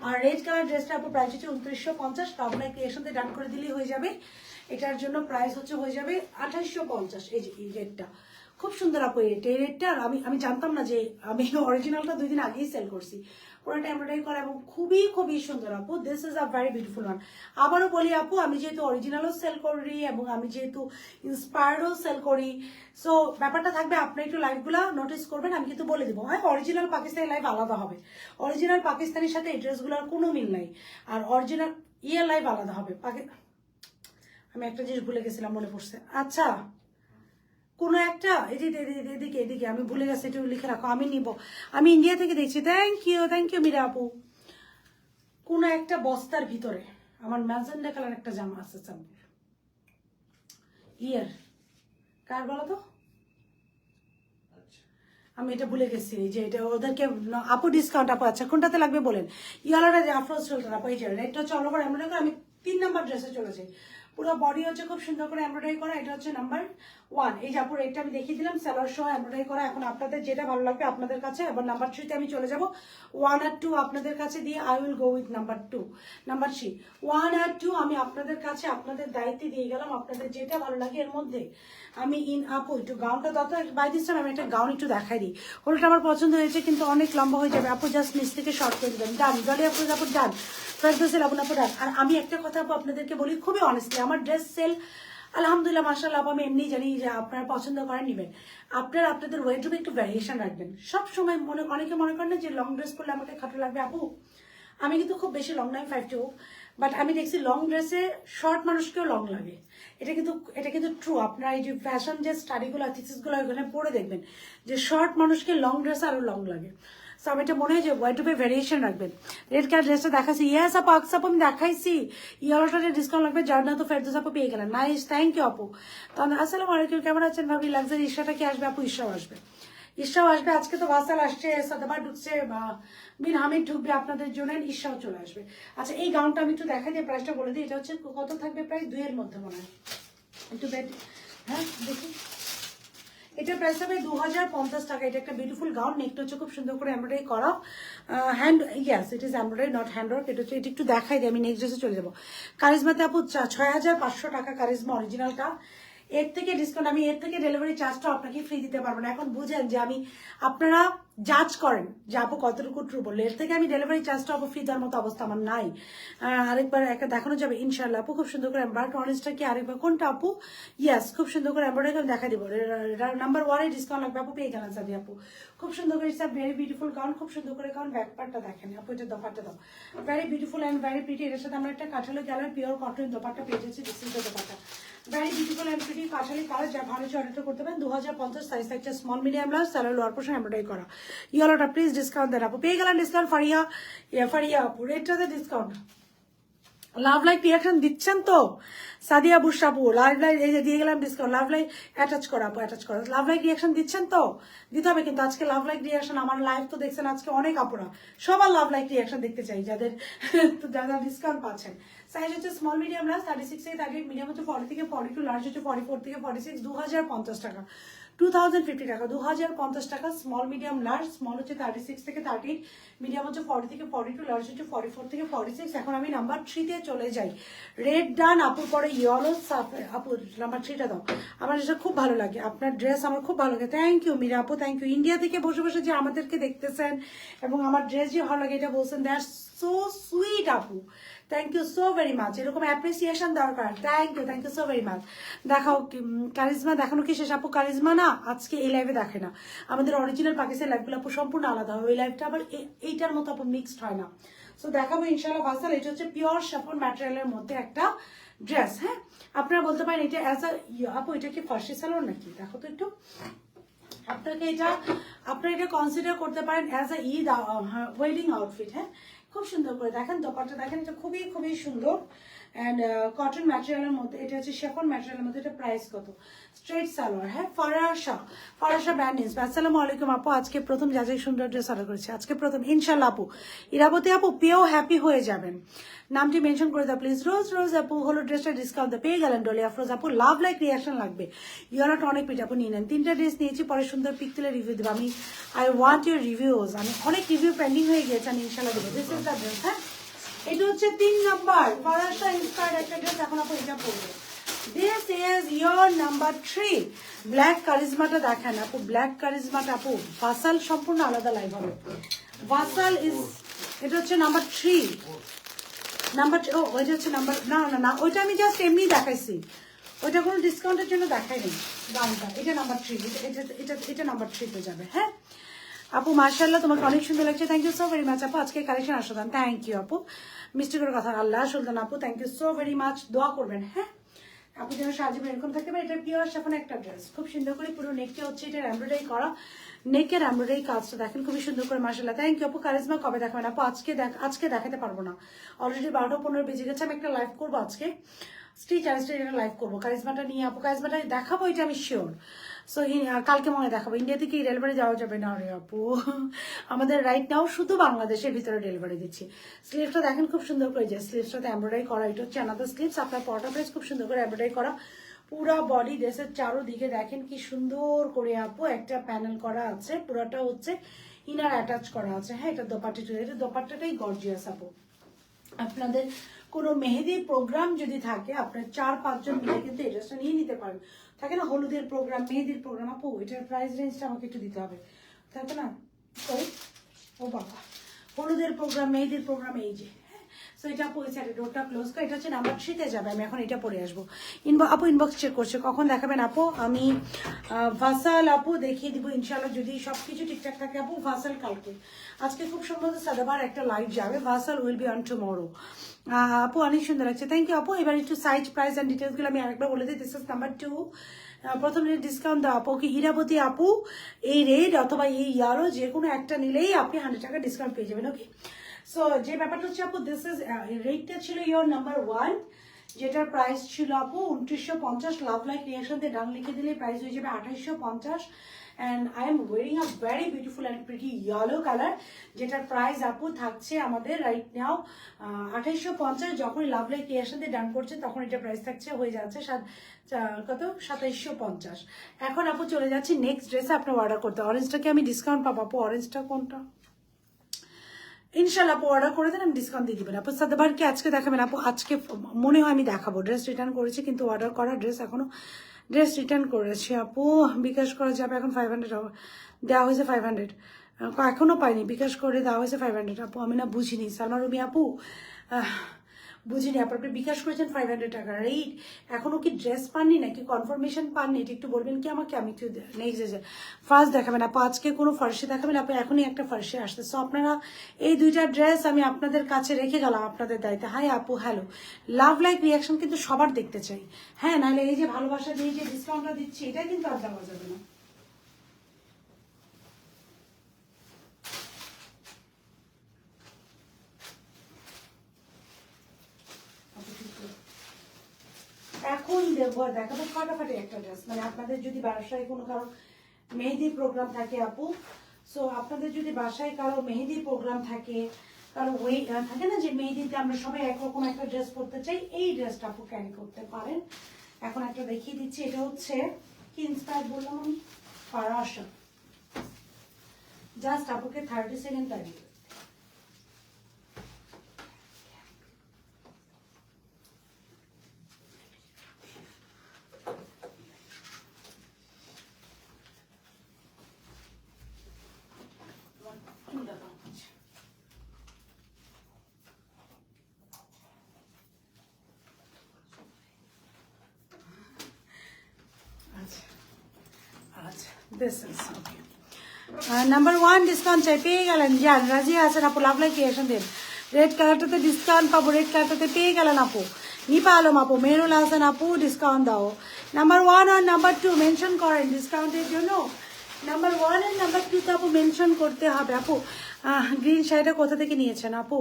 Speaker 1: আর রেড কালার ড্রেসটা আপু প্রাইস হচ্ছে 2950। লাভ লাইক রিয়াকশন দিয়ে ডান করে দিলেই হয়ে যাবে, এটার জন্য প্রাইস হচ্ছে হয়ে যাবে 2850। এই যে এই রেটটা খুব সুন্দর আপু, এই রেটটা আমি জানতাম না যে আমি অরিজিনালটা 2 দিন আগেই সেল করছি। পুরোটা এমব্রয়ডারি করা এবং খুবই খুবই সুন্দর আপু। This is a very beautiful one. আবারও বলি আপু, আমি যেহেতু অরিজিনালও সেল করি এবং আমি যেহেতু ইন্সপায়ার্ডও সেল করি, সো ব্যাপারটা থাকবে আপনি একটু লাইভগুলো নোটিস করবেন। আমি কিন্তু বলে দিব, হ্যাঁ অরিজিনাল পাকিস্তানি লাইভ আলাদা হবে। অরিজিনাল পাকিস্তানির সাথে এই ড্রেসগুলোর কোনো মিল নাই, আর অরিজিনাল লাইভ আলাদা হবে। আমি একটা জিনিস ভুলে গেছিলাম, মনে পড়ছে। আচ্ছা কোনো একটা এদিকে এদিকে আমি ভুলে গেছি, একটু লিখে রাখো, আমি নিব। আমি ইন্ডিয়া থেকে দেখছি। থ্যাংক ইউ মীরা আপু। কোনো একটা বস্তার ভিতরে আমার ম্যাজেন্ডা কালার একটা জামা আছে সামনে, কার বলো তো, আমি এটা ভুলে গেছি যে এটা ওদেরকে আপু ডিসকাউন্ট আপু। আচ্ছা কোনটাতে লাগবে বলেন। ইয়ালাটা যে আফরোজ চলতে আপু, এই যে রেটটা হচ্ছে অল ওভার এমন। আমি 3 নাম্বার ড্রেসে চলে যাই। পুরো বডি হচ্ছে খুব সুন্দর করে এমব্রয়ডারি করা। এটা হচ্ছে নাম্বার 1। এই যে আপুর এটা আমি দেখিয়ে দিলাম সালোয়ার সহ এমব্রয়ডারি করা। এখন আপনাদের যেটা ভালো লাগবে আপনাদের কাছে। এবার নাম্বার 3 তে আমি চলে যাব। 1 আর 2 আপনাদের কাছে দিয়ে I will go with number 2। Number 3 1 আর 2 আমি আপনাদের কাছে আপনাদের দায়িত্বে দিয়ে গেলাম। আপনাদের যেটা ভালো লাগে এর মধ্যে আমি আপু একটু গাউনটা দত বাই দিস টাইম আমি একটা গাউন একটু দেখাই দিই। ওটা আমার পছন্দ হয়েছে কিন্তু অনেক লম্বা হয়ে যাবে। আপু জাস্ট নিচ থেকে শর্ট করে দেবেন। ডান জলে আপু আপু ডান ফেরদৌসেল আপু আপু ডান। আর আমি একটা কথা আপু আপনাদেরকে বলি খুবই অনেস্টলি, আমার ড্রেস সেল আলহামদুলিল্লাহ মাশাআল্লাহ আপু আমি এমনি জানি যে আপনারা পছন্দ করেন নেবেন। আপনারা আপনাদের ওয়েড্রোবে একটু ভ্যারিয়েশন রাখবেন। সব সময় অনেকে মনে করেন না যে লং ড্রেস পরলে আমাকে খাটো লাগবে। আপু আমি কিন্তু খুব বেশি লং নয় 5'2", বাট আমি দেখছি লং ড্রেসে শর্ট মানুষকেও লং লাগে। এটা কিন্তু ট্রু। আপনারা এই যে ফ্যাশন যে স্টাডিগুলো থিসিসগুলো ওখানে পড়ে দেখবেন যে শর্ট মানুষকে লং ড্রেসে আরো লং লাগে। সো আমি এটা মনে হয় যে ওয়াইড্রোবে ভ্যারিয়েশন রাখবেন। রেড কালার ড্রেসটা দেখাচ্ছি। ইয়েস আপু আপু আমি দেখাইছি। ইয়েলোটাতে ডিসকাউন্ট লাগবে যার না তো ফেরদৌস আপু পেয়ে গেলেন। নাইস, থ্যাংক ইউ আপু। তাহলে আসসালামু আলাইকুম, কেমন আছেন ভাবি? লাক্সারি ঈশাটা কি আসবে আপু? ঈশাও আসবে, ঈশাও আসবে। আজকে তো ভাসাল আসছে, সাদাবার ঢুকছে, বিন হামিদ ঢুকবে আপনাদের জন্য, ঈশাও চলে আসবে। আচ্ছা এই গাউনটা আমি একটু দেখাই দিয়ে প্রাইসটা বলে দিই। এটা হচ্ছে কত থাকবে? প্রায় 2 এর মধ্যে মনে হয়। একটু হ্যাঁ দেখি, এটার প্রাইস হবে 2050 টাকা। এটা একটা বিউটিফুল গাউন। নেকটা হচ্ছে খুব সুন্দর করে এমব্রয়ডারি করা। Hand yes it is embroidery not hand work. এটা হচ্ছে, এটা একটু দেখাই দিই, আমি নেক্সট ড্রেসে চলে যাবো। কারিজমাতে আপু 6500 টাকা কারিজমা অরিজিনালটা। এর থেকে ডিসকাউন্ট আমি এর থেকে ডেলিভারি চার্জটা আপনাকে ফ্রি দিতে পারবো না। এখন বুঝেন যে আমি আপনারা জাজ করেন যে আপু কতটুকু ট্রু বললে। এর থেকে আমি ডেলিভারি চার্জটা আপু ফ্রি দেওয়ার মতো অবস্থা আমার নাই। আরেকবার একটা দেখানো যাবে ইনশাল্লাহ। আপু খুব সুন্দর করে এমব্রয়ডারি অরেঞ্জটা কি আরেকবার কোনটা আপু? ইয়াস খুব সুন্দর করে এমব্রয়ডারি আমি দেখা দিব। নাম্বার 1 ডিসকাউন্ট লাগবে আপু, পেয়ে গেলেন সাদি আপু। খুব সুন্দর করে it's a very beautiful gown. খুব সুন্দর করে গাউন। ব্যাক পার্টটা দেখেন আপু, এটা দোপাট্টা দাও। Very beautiful and very pretty. এর সাথে আমরা একটা কাঠালি কালার পিওর কটন দোপাট্টা পেয়ে যাচ্ছি। This is the dupatta. Very beautiful and pretty কাঠালি কালার। যা ভালো অর্ডার করতে পারেন। 2050 সাইজ থাকছে small medium large, salwar lower portion embroidery করা। ইয়েলোটা প্লিজ ডিসকাউন্ট দেন আপু, পেয়ে গেলেন ডিসকাউন্ট। ফারিয়া আপু রেটটাতে ডিসকাউন্ট। লাভ লাইক রিয়াকশন দিচ্ছেন তো সাদিয়া বুসাপু? লাভ লাইক এই যে দিয়ে গেলাম ডিসকাউন্ট। লাভ লাইক অ্যাটাচ করা আপু, অ্যাটাচ করা। লাভ লাইক রিয়াকশন দিচ্ছেন তো? দিতে হবে কিন্তু আজকে লাভ লাইক রিয়াকশন। আমার লাইভ তো দেখছেন আজকে অনেক আপুরা, সবার লাভ লাইক রিয়াকশন দেখতে চাই যাদের যারা ডিসকাউন্ট পাচ্ছেন। সাইজ হচ্ছে স্মল মিডিয়াম লার্জ 36 থেকে 38, মিডিয়াম হচ্ছে 40 থেকে 42, লার্জ হচ্ছে 44 থেকে 46। 2050 টাকা, 2050 টাকা, 2050 টাকা। স্মল মিডিয়াম লার্জ, স্মল হচ্ছে 36 থেকে 38, মিডিয়াম হচ্ছে 40 থেকে 42, লার্জ হচ্ছে 44 থেকে 46। এখন আমি নাম্বার 3 তে চলে যাই। রেড ডান আপুর পরে ইয়েলো আপু নাম্বার 3টা দাও। আমার এটা খুব ভালো লাগে, আপনার ড্রেস আমার খুব ভালো লাগে। থ্যাংক ইউ মীরা আপু, থ্যাংক ইউ। ইন্ডিয়া থেকে বসে বসে যে আমাদেরকে দেখতেছেন এবং আমার ড্রেস যে ভালো লাগে এটা বলছেন, দ্যাটস সো সুইট আপু। Thank you so very much. এরকম অ্যাপ্রিসিয়েশন দরকার। Thank you so very much. দেখাও কারিজমা দেখানো কি শেষ আপু? কারিজমা না আজকে এই লাইভে দেখে না, আমাদের অরিজিনাল পাকিস্তান লাইভগুলো আপু সম্পূর্ণ আলাদা হয়। ওই লাইভটা আবার এইটার মতো আপু মিক্সড হয় না। সো দেখাবো ইনশাআল্লাহ ভাসাল। এটা হচ্ছে পিওর শিফন ম্যাটেরিয়ালের মধ্যে একটা ড্রেস। হ্যাঁ আপনারা বলতে পারেন এটা অ্যাজ আ আপু এটা কি ফার্সি সালোয়ার নাকি? দেখো তো একটু। আপনাকে এটা আপনারা এটা কনসিডার করতে পারেন as a Eid wedding outfit. হ্যাঁ খুব সুন্দর করে দেখেন দোপাট্টা দেখেন, এটা খুবই খুবই সুন্দর অ্যান্ড কটন ম্যাটেরিয়ালের মধ্যে। এটা হচ্ছে শিফন ম্যাটেরিয়ালের মধ্যে। এটা প্রাইস কত? স্ট্রেট সালোয়ার। হ্যাঁ ফারাশা ব্র্যান্ড নিউজ। আসসালামু আলাইকুম আপু, আজকে প্রথম যা যা সুন্দর ড্রেস অর্ডার করেছি আজকে প্রথম ইনশাল্লাহ আপু। ইরাবতী আপু পেয়েও হ্যাপি হয়ে যাবেন, নামটি মেনশন করে দাও প্লিজ। রোজ আপু হলো ড্রেসটা ডিসকাউন্ট পেয়ে গেলেন। ডলি আফরোজ আপু লাভ লাইক রিয়াকশন লাগবে। ইয়েলোটা অনেক পিঠ আপু নিয়ে নেন। 3টা ড্রেস নিয়েছি, পরে সুন্দর পিক তুলে রিভিউ দেবো আমি। I want your reviews. আমি অনেক রিভিউ পেন্ডিং হয়ে গিয়েছে, আমি ইনশাল্লাহ দেবো। This is the dress. হ্যাঁ এটা হচ্ছে 3 নাম্বার ফারাশা ইন্সপায়ার্ড একটা ড্রেস। এখন আপু এটা পড়বে। This is your number 3। Black কারিজমাটা দেখেন আপু, ব্ল্যাক কারিজমাটা আপু ভাসাল সম্পূর্ণ আলাদা লাইভ হবে। ভাসাল ইজ এটা হচ্ছে নাম্বার 3। নাম্বার ও ওইটা হচ্ছে নাম্বার না ওইটা আমি জাস্ট এমনি দেখাইছি, ওইটা কোনো ডিসকাউন্টের জন্য দেখাইনি দামটা। এটা নাম্বার 3, এটা নাম্বার 3 তে যাবে। হ্যাঁ আপু মাশাআল্লাহ তোমাকে অনেক সুন্দর লাগছে। Thank you so very much আপু। আজকে কালেকশন আসাদান। থ্যাংক ইউ আপু, মিষ্টি করে কথা। আল্লাহ সুলতান আপু thank you so very much. দোয়া করবেন হ্যাঁ আপু যেন সারাজীবন এরকম থাকতে পারে। এটা পিওর শিফন একটা ড্রেস, খুব সুন্দর করে পুরো নেকটা হচ্ছে এটা এমব্রয়ডারি করা। নেকের এমব্রয়ডারি কাজটা দেখেন খুবই সুন্দর করে মাশাআল্লাহ। থ্যাংক ইউ আপু। কারিজমা কবে দেখাবেন আপু? আজকে দেখাতে পারবো না, অলরেডি 12টা 15 বেজে গেছে। আমি একটা লাইভ করবো আজকে স্টিচ আর স্টিচ একটা লাইভ করবো কারিজমাটা নিয়ে আপু, কারিজমাটা দেখাবো, এটা আমি শিওর। সো কালকে মনে দেখাবো। ইন্ডিয়া থেকে ডেলিভারি যাওয়া যাবে না রে আপু, আমাদের রাইট নাও শুধু বাংলাদেশের ভিতরে ডেলিভারি দিচ্ছি। স্লিভসটা দেখেন খুব সুন্দর করে, যে স্লিভসটাতে এমব্রয়ডারি করা, এটা হচ্ছে আনাদার স্লিভস, আপনার পটা প্রেস খুব সুন্দর করে এমব্রয়ডারি করা, পুরা বডি ড্রেসের চারোদিকে দেখেন কি সুন্দর করে আপু একটা প্যানেল করা আছে, পুরাটা হচ্ছে ইনার অ্যাটাচ করা আছে। হ্যাঁ, এটা দোপাট্টাটাই গর্জিয়াস আপু। আপনাদের কোনো মেহেদির প্রোগ্রাম যদি থাকে, আপনার 4-5 জন মিলে কিন্তু এই ড্রেসটা নিয়ে নিতে পারেন। থাকে না হলুদের প্রোগ্রাম, মেহেদির প্রোগ্রাম, আপু এটার প্রাইস রেঞ্জটা আমাকে একটু দিতে হবে, থাকে না ও বাবা, হলুদের প্রোগ্রাম, মেহেদির প্রোগ্রাম, এই যে সো এটা আপু ডোরটা ক্লোজ করে, এটা হচ্ছে নাম্বার 3-তে যাবে। আমি এখন এটা পরে আসবো। আপু ইনবক্স চেক করছে, কখন দেখাবেন আপু? আমি ভাসাল আপু দেখিয়ে দিব ইনশাল্লাহ, যদি সবকিছু ঠিকঠাক থাকে আপু। ভাসাল কালকে, আজকে খুব সম্ভবত সাদাবার একটা লাইভ যাবে। Vasal will be on tomorrow. আপু অনেক সুন্দর লাগছে, থ্যাংক ইউ আপু। এবার একটু সাইজ, প্রাইস অ্যান্ড ডিটেলসগুলো আমি আরেকবার বলে দিই। This is number 2। প্রথম ডিসকাউন্ট দেওয়া আপু কি হীরাবতী আপু, এই রেড অথবা এই ইয়ালো যে কোনো একটা নিলেই আপনি 100 টাকা ডিসকাউন্ট পেয়ে যাবেন। ওকে, সো যে ব্যাপারটা হচ্ছে আপু, দিস ইজ রেটটা ছিল ইয়োর নাম্বার 1, যেটার প্রাইস ছিল আপু 2950। লাভ লাইক রিয়াকশন দিয়ে ডান লিখে দিলে প্রাইস হয়ে যাবে 2850। And I am wiring a very beautiful and pretty yellow colour, যেটার প্রাইস আপু থাকছে আমাদের রাইট নাও 2850। যখন লাভ লাইক রিয়াকশন দিয়ে ডান করছে তখন এটা প্রাইস থাকছে হয়ে যাচ্ছে কত 2750। এখন আপু চলে যাচ্ছি নেক্সট ড্রেসে আপনার অর্ডার করতে। অরেঞ্জটাকে আমি ডিসকাউন্ট পাবো আপু, অরেঞ্জটা কোনটা? ইনশাল্লাহ আপু অর্ডার করে দেন, আমি ডিসকাউন্ট দিয়ে দিবেন আপু। সাদাবারকে আজকে দেখাবেন আপু? আজকে মনে হয় আমি দেখাবো। ড্রেস রিটার্ন করেছি কিন্তু অর্ডার করা ড্রেস এখনো, ড্রেস রিটার্ন করেছি আপু। বিকাশ করা যাবে এখন 500 দেওয়া হয়েছে, 500 এখনো পাইনি। বিকাশ করে দেওয়া হয়েছে 500 আপু, আমি না বুঝিনি। সালমা রুমি আপু বুঝিনি আপু, আপনি বিকাশ করেছেন 500 টাকা রাইট। এখনো কি ড্রেস পাননি নাকি কনফার্মেশন পাননি, এটা একটু বলবেন কি আমাকে? আমি একটু নেক্সট ডে ফার্স্ট দেখাবেন আপু, আজকে কোনো ফার্সি দেখাবেন আপু? এখনই একটা ফার্সি আসছে। সো আপনারা এই দুইটা ড্রেস আমি আপনাদের কাছে রেখে গেলাম আপনাদের দায়িত্বে। হাই আপু, হ্যালো। লাভ লাইক রিয়াকশন কিন্তু সবার দেখতে চাই, হ্যাঁ, নাহলে এই যে ভালোবাসা দিয়ে যে ডিসকাউন্টটা দিচ্ছি এটা কিন্তু আর দেওয়া যাবে না। এখন দেখাবো ফাটাফাটি একটা ড্রেস, মানে আপনাদের যদি বাসায় কোনো কারো মেহেদির প্রোগ্রাম থাকে আপু, সো আপনাদের যদি বাসায় কারো মেহেদির প্রোগ্রাম থাকে, কারো ওই থাকে না যে মেহেদিতে আমরা সবাই একরকম একটা ড্রেস পরতে চাই, এই ড্রেসটা আপু ক্যারি করতে পারেন। এখন একটা দেখিয়ে দিচ্ছি, এটা হচ্ছে কি ইন্সপায়ার বললাম আমি, ফারাশা। জাস্ট আপুকে 30 second time. This is okay. Number 1 discount চাই, পেয়ে গেলেন। যান রাজি আছেন আপু, লাভ লাইক ক্রিয়েশন দেন। রেড কালারটাতে ডিসকাউন্ট পাবো, রেড কালারটাতে পেয়ে গেলেন আপু। নিপা আলম আপু, মেহরুল হাসান আপু ডিসকাউন্ট দাও। নাম্বার 1 আর নাম্বার 2 মেনশন করেন ডিসকাউন্টের জন্য। নাম্বার 1 আর নাম্বার 2 তে আপু মেনশন করতে হবে আপু। গ্রিন শাড়িটা কোথা থেকে নিয়েছেন আপু?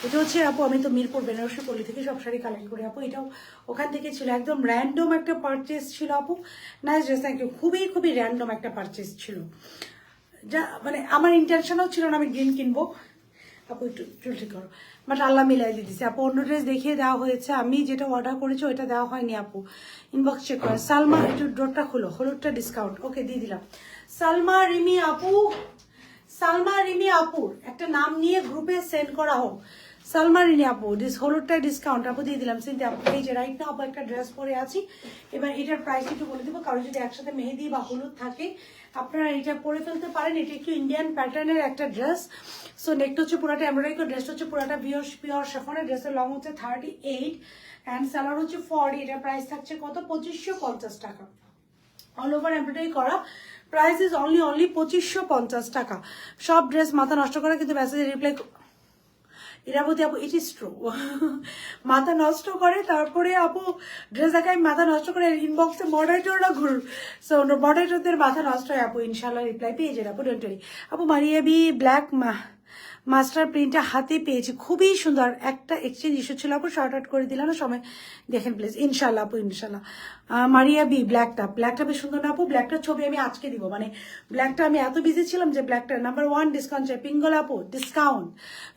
Speaker 1: এটা হচ্ছে আপু, আমি তো মিরপুর বেনারসি পল্লী থেকে সব শাড়ি কালেক্ট করি আপু। এটাও ওখান থেকে ছিল, একদম র্যান্ডম একটা পারচেস ছিল আপু। Nice dress, thank you. খুবই খুবই র্যান্ডম একটা পারচেস ছিল, যা মানে আমার ইন্টেনশনও ছিল না আমি গ্রিন কিনবো আপু, একটু চুল ঠিক করো, বাট আল্লাহ মিলাই দিয়েছে আপু। অন্য ড্রেস দেখিয়ে দেওয়া হয়েছে, আমি যেটা অর্ডার করেছি ওইটা দেওয়া হয়নি আপু। ইনবক্স চেক করে। সালমা একটু ডোরটা খুলো, হলুদটা ডিসকাউন্ট, ওকে দিয়ে দিলাম। সালমা রিমি আপু, সালমা রিমি আপুর একটা নাম নিয়ে গ্রুপে সেন্ড করা হোক। সালমা রিমি আপু হলুদটা ডিসকাউন্ট আপু দিয়ে দিলাম। চিন্তা আপু এই যে রাইট না আপু একটা ড্রেস পরে আছি, এবার এটার প্রাইস একটু বলে দেবো। কারো যদি একসাথে মেহেদি বা হলুদ থাকে আপনারা এটা পরে ফেলতে পারেন। এটা একটু ইন্ডিয়ান প্যাটার্নের একটা ড্রেস। সো নেকটা হচ্ছে পুরাটা এমব্রয়ডারি করে, ড্রেসটা হচ্ছে পুরাটা পিওর শিফনের। ড্রেসের লং হচ্ছে 38 অ্যান্ড সালোয়ার হচ্ছে 40। এটার প্রাইস থাকছে কত? 2550 টাকা। অল ওভার এমব্রয়ডারি করা, প্রাইস ইজ অনলি 2550 টাকা। সব ড্রেস মাথা নষ্ট করে কিন্তু মেসেজে রিপ্লাই ইরাবতী আপু, ইট ইজ ট্রু। মাথা নষ্ট করে, তারপরে আপু ড্রেস দেখায় মাথা নষ্ট করে, ইনবক্সে মডারেটররা ঘুর, সো মডারেটরদের মাথা নষ্ট হয় আপু। ইনশাল্লাহ রিপ্লাই পেয়ে যাবে আপু, ডোন্ট ওয়ারি আপু। মারিয়াবি ব্ল্যাক মাস্টার প্রিন্টটা হাতে পেয়েছি, খুবই সুন্দর। একটা এক্সচেঞ্জ ইস্যু ছিল আপু, শর্ট আউট করে দিলাম না, সময় দেখেন প্লিজ। ইনশাল্লাহ আপু, ইনশাল্লাহ। মারিয়া বি, ব্ল্যাকটা বেশ সুন্দর না আপু? ব্ল্যাকটার ছবি আমি আজকে দিব, মানে ব্ল্যাকটা আমি এত বিজি ছিলাম যে ব্ল্যাকটা নাম্বার 1 ডিসকাউন্ট চাই। পিঙ্গল আপু ডিসকাউন্ট।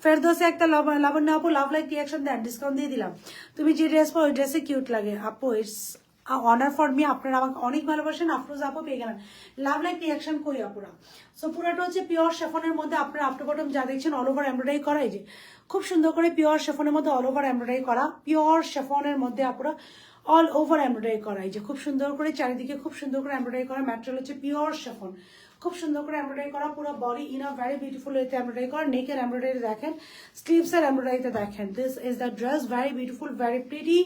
Speaker 1: ফেরদৌসে একটা লাবণ্য আপু, লাভ লাইক রিয়াকশন দেন, ডিসকাউন্ট দিয়ে দিলাম। তুমি যে ড্রেস পাও ওই ড্রেসে কিউট লাগে আপু, ইটস অনার ফর মি। আপনারা আমাকে অনেক ভালোবাসেন। আফরোজ আপু পেয়ে গেলেন লাভ লাইক রিয়াকশন করি আপুরা। সো পুরোটা হচ্ছে পিওর শেফনের মধ্যে আপনারা আপ টু বটম যা দেখছেন অল ওভার এমব্রয়ডারি করা, এই যে খুব সুন্দর করে পিওর শেফনের মধ্যে অল ওভার এমব্রয়ডারি করা, পিওর শেফনের মধ্যে আপুরা অল ওভার এমব্রয়ডারি করা, এই যে খুব সুন্দর করে চারিদিকে খুব সুন্দর করে এমব্রয়ডারি করা। ম্যাটেরিয়াল হচ্ছে পিওর শেফন, খুব সুন্দর করে এমব্রয়ডারি করা, পুরো body in a very beautiful ওয়েতে এমব্রয়ডারি করা। নেকের এমব্রয়ডারি দেখেন, স্লিভস এর এমব্রয়ডারিতে দেখেন। This is the dress, very beautiful, very pretty.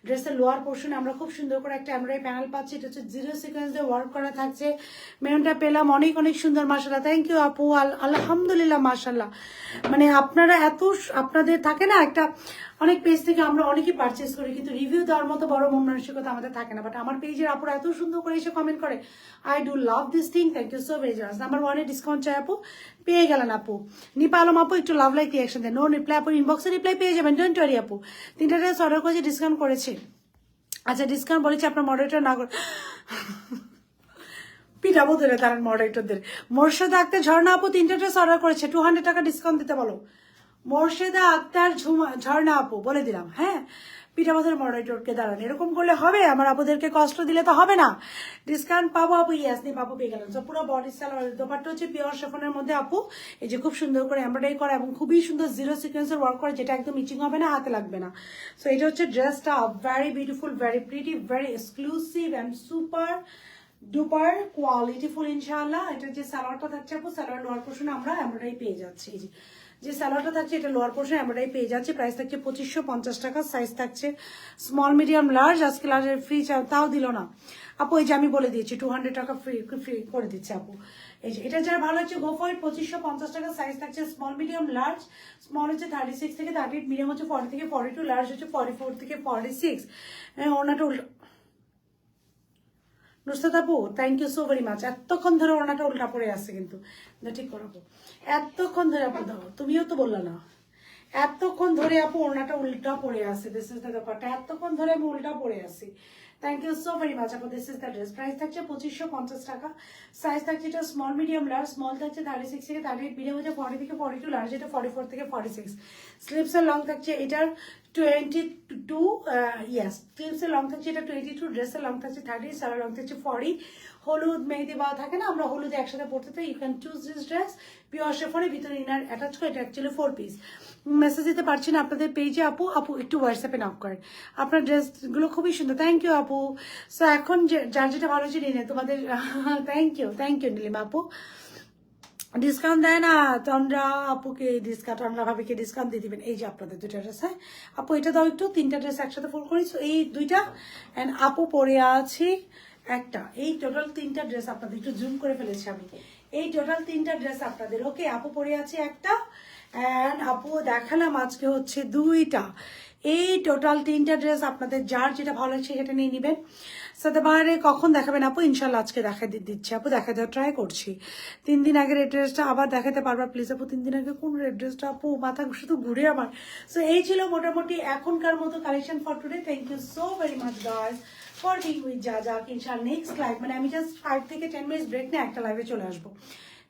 Speaker 1: ড্রেসের লোয়ার পোর্শনে আমরা খুব সুন্দর করে একটা এমব্রয়ডারি প্যানেল পাচ্ছি, এটা হচ্ছে জিরো সিকোয়েন্স দিয়ে ওয়ার্ক করা থাকছে। মেরুনটা পেলাম অনেক অনেক সুন্দর, মাশাআল্লাহ। থ্যাংক ইউ আপু, আলহামদুলিল্লাহ, মাশাআল্লাহ। মানে আপনারা এত, আপনাদের থাকে না একটা, অনেক পেজ থেকে আমরা অনেকেই পারচেস করি কিন্তু রিভিউ দেওয়ার মতো বড় মন মানসিকতা আমাদের থাকে না, বাট আমার পেজের আপুরা এত সুন্দর করে এসে কমেন্ট করে, I do love this thing, thank you so very much. Number 1 discount চাই আপু, পেয়ে গেলেন আপু। নিপা আলম আপু একটু লাভ লাইক রিয়াকশন দেন। নো রিপ্লাই আপু, ইনবক্সে রিপ্লাই পেয়ে যাবেন, ডোন্ট ওয়ারি আপু। 3টা ড্রেস অর্ডার করেছে, ডিসকাউন্ট করেছে। আচ্ছা ডিসকাউন্ট বলেছে আপনার মডারেটর না করে পিঠাবো ধরে তার মডারেটরদের। মোর্শেদা আক্তার ঝর্ণা আপু 3টা ড্রেস অর্ডার করেছে, 200 টাকা ডিসকাউন্ট দিতে বলো। মোর্শেদা আক্তার ঝর্ণা আপু বলে দিলাম, হ্যাঁ পিঠাপথের মডারেটরকে দাঁড়ান, এরকম করলে হবে? আমার আপুদেরকে কষ্ট দিলে তো হবে না। ডিসকাউন্ট পাবো আপু, ইয়াস নি পাবো, পেয়ে গেলাম। পুরো বডি সালোয়ার, দোপাট্টা হচ্ছে পিওর শেফনের মধ্যে আপু, এই যে খুব সুন্দর করে এমব্রয়ডারি করা এবং খুবই সুন্দর জিরো সিকোয়েন্সের ওয়ার্ক করে, যেটা একদম ইচিং হবে না, হাতে লাগবে না। সো এটা হচ্ছে ড্রেসটা, very beautiful, very pretty, very exclusive and super duper qualityful ইনশাআল্লাহ। এটা যে সালোয়ারটা থাকছে আপু, সালোয়ার লোয়ার পোর্শনে আমরা এমব্রয়ডারি পেয়ে যাচ্ছি, এই যে সালোয়ারটা থাকছে এটা লোয়ার পোর্শন এমব্রয়ডারি পেয়ে যাচ্ছে। প্রাইস থাকছে 2550 টাকা, সাইজ থাকছে স্মল মিডিয়াম লার্জ। আজকে লার্জের ফ্রি তাও দিল না আপু, এই যে আমি বলে দিয়েছি 200 টাকা ফ্রি ফ্রি করে দিচ্ছে আপু। এই যে এটা যারা ভালো হচ্ছে গো ফর ইট, 2550 টাকা, সাইজ থাকছে স্মল মিডিয়াম লার্জ। স্মল হচ্ছে 36 থেকে 38, মিডিয়াম হচ্ছে 40 থেকে 42, লার্জ হচ্ছে 44 থেকে 46। ওনাটা উল্টো নুসরাত আপু, thank you so very much. এতক্ষণ ধরে ওনাটা উল্টা পড়ে আসছে কিন্তু ঠিক করাবো। এতক্ষণ ধরে আপু দাও, তুমিও তো বললা না, এতক্ষণ ধরে আপু ওনাটা উল্টা পড়ে আসে। দিস ইজ দ্য ব্যাপারটা, এতক্ষণ ধরে আমি উল্টা পড়ে আসি। Thank you so very much আপু। This is the dress, price থাকছে 2550 টাকা, সাইজ থাকছে এটা স্মল মিডিয়াম লার্জ। স্মল থাকছে 36 থেকে 38, মিডিয়াম হচ্ছে 40 থেকে 42, লার্জ এটা 44 থেকে 46। স্লিভসের লং থাকছে এটার 22, ইয়াস স্লিভসের লং থাকছে এটা 22, ড্রেসের লং থাকছে 30, সালোয়ার লং থাকছে 40। হলুদ মেহেদি বা থাকে না, আমরা হলুদে একসাথে পড়তে চাই, you can choose this dress. Pure শেফনের ভিতরে ইনার অ্যাটাচ করে, এটা অ্যাকচুয়ালি 4 পিস। মেসেজ দিতে পারছি না আপনাদের পেজে আপু, একটু হোয়াটসঅ্যাপে নক করেন। আপনার ড্রেসগুলো খুবই সুন্দর, থ্যাংক ইউ আপু। সো এখন যার যেটা ভালো হচ্ছে নিয়ে তোমাদের থ্যাংক ইউ নীলিমা আপু। ডিসকাউন্ট দেয় না তন্দ্রা আপুকে, ডিসকাউন্ট তন্দ্রা ভাবিকে ডিসকাউন্ট দিয়ে দিবেন। এই যে আপনাদের 2টা ড্রেস, হ্যাঁ আপু এটা দাও একটু, 3টা ড্রেস একসাথে ফুল করি। এই 2টা অ্যান্ড আপু পরে আছি একটা, এই টোটাল 3টা ড্রেস আপনাদের, একটু জুম করে ফেলেছি আমি। এই টোটাল 3টা ড্রেস আপনাদের, ওকে আপু পরে আছে একটা অ্যান্ড আপু দেখালাম আজকে হচ্ছে 2টা। এই টোটাল 3টা ড্রেস আপনাদের, যার যেটা ভালো লাগছে সেটা নিয়ে নেবেন। সাথে বাইরে কখন দেখাবেন আপু? ইনশাল্লাহ আজকে দেখা দিচ্ছি আপু, দেখা দেওয়ার ট্রাই করছি। 3 দিন আগের এড্রেসটা আবার দেখাতে পারবা প্লিজ আপু? 3 দিন আগে কোন এড্রেসটা আপু, মাথা শুধু ঘুরে আমার। সো এই ছিল মোটামুটি এখনকার মতো collection for today. Thank you so very much guys for being with যা ইনশাল্লাহ নেক্সট লাইভ, মানে আমি জাস্ট 5 থেকে 10 মিনিটস ব্রেক নিয়ে একটা লাইভে চলে আসবো।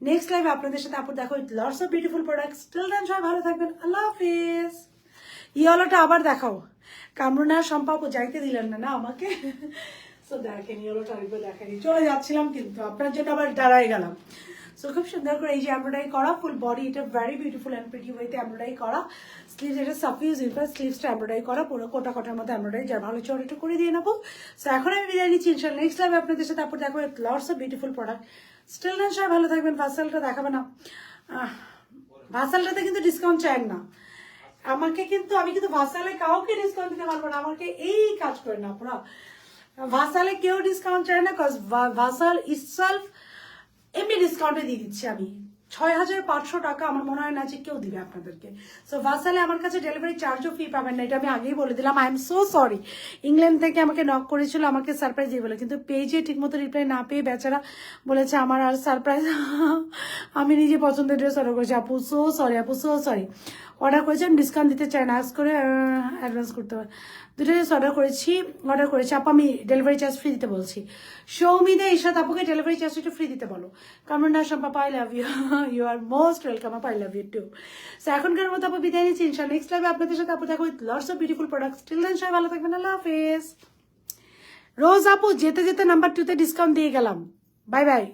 Speaker 1: নেক্সট লাইভে আপনাদের সাথে আপু দেখো, with lots of beautiful products. Till then সবাই ভালো থাকবেন, আল্লাহ হাফিজ। ইয়েলোটা আবার দেখাও, কামরুনা সম্পাপু যাইতে দিলেন না আমাকে। সো দেখেন ইয়েলোটা আরেকবার দেখানি, চলে যাচ্ছিলাম কিন্তু আপনার জন্য আবার দাঁড়াই গেলাম। সো খুব সুন্দর করে এই যে এমব্রয়ডারি করা ফুল বডি, এটা ভেরি বিউটিফুল অ্যান্ড প্রিটি ওয়েতে এমব্রয়ডারি করা। স্লিভস এটা সাফিউজ ইনফার, স্লিভসটা এমব্রয়ডারি করা, পুরো কোটার মধ্যে এমব্রয়ডারি, যার ভালো চড় একটু করে দিয়ে নেবো। সো এখন আমি বিদায় নিচ্ছি, ইনশাল্লাহ নেক্সট টাইম আপনাদের সাথে তারপর দেখো lots of beautiful product. Still না সবাই ভালো থাকবেন। ভাসালটা দেখাবে না, ভাসালটাতে কিন্তু ডিসকাউন্ট চান না আমাকে, কিন্তু আমি কিন্তু ভাসালে কাউকে ডিসকাউন্ট দিতে পারবো না, আমাকে এই কাজ করে না পুরা। ভাসালে কেউ ডিসকাউন্ট চায় না, কজ ভাসাল ইটসেলফ এমনি ডিসকাউন্টে দিয়ে দিচ্ছি আমি। 6,500 টাকা আমার মনে হয় না যে কেউ দিবে আপনাদেরকে। সো ভার্সালে আমার কাছে ডেলিভারি চার্জও ফি পাবেন না, এটা আমি আগেই বলে দিলাম। I am so sorry. England থেকে আমাকে নক করেছিল, আমাকে সারপ্রাইজ দিয়ে বলে, কিন্তু পেজে ঠিকমতো রিপ্লাই না পেয়ে বেচারা বলেছে আমার আর সারপ্রাইজ আমি নিজে পছন্দের ড্রেস অর্ডার করেছি। আপু সো সরি, আপু সো সরি। অর্ডার করেছেন, ডিসকাউন্ট দিতে চাই না, আজ করে অ্যাডভান্স করতে পারে। দুটো ড্রেস অর্ডার করেছি আপু, আমি ডেলিভারি চার্জ ফ্রি দিতে বলছি। সৌমিদা ঈশাদ আপুকে ডেলিভারি চার্জ একটু ফ্রি দিতে বলো। কামরুন হাসান পাপা, I love you, you are most welcome আপা, I love you too. So এখনকার মতো আপু বিদায় নিচ্ছি, ইনশাল্লাহ নেক্সট লাইভে আপনাদের সাথে আপু দেখো with lots of beautiful products. Till then সবাই ভালো থাকবেন, আল্লাহ হাফেজ। রোজ আপু যেতে যেতে নাম্বার 2 তে ডিসকাউন্ট দিয়ে গেলাম, বাই বাই।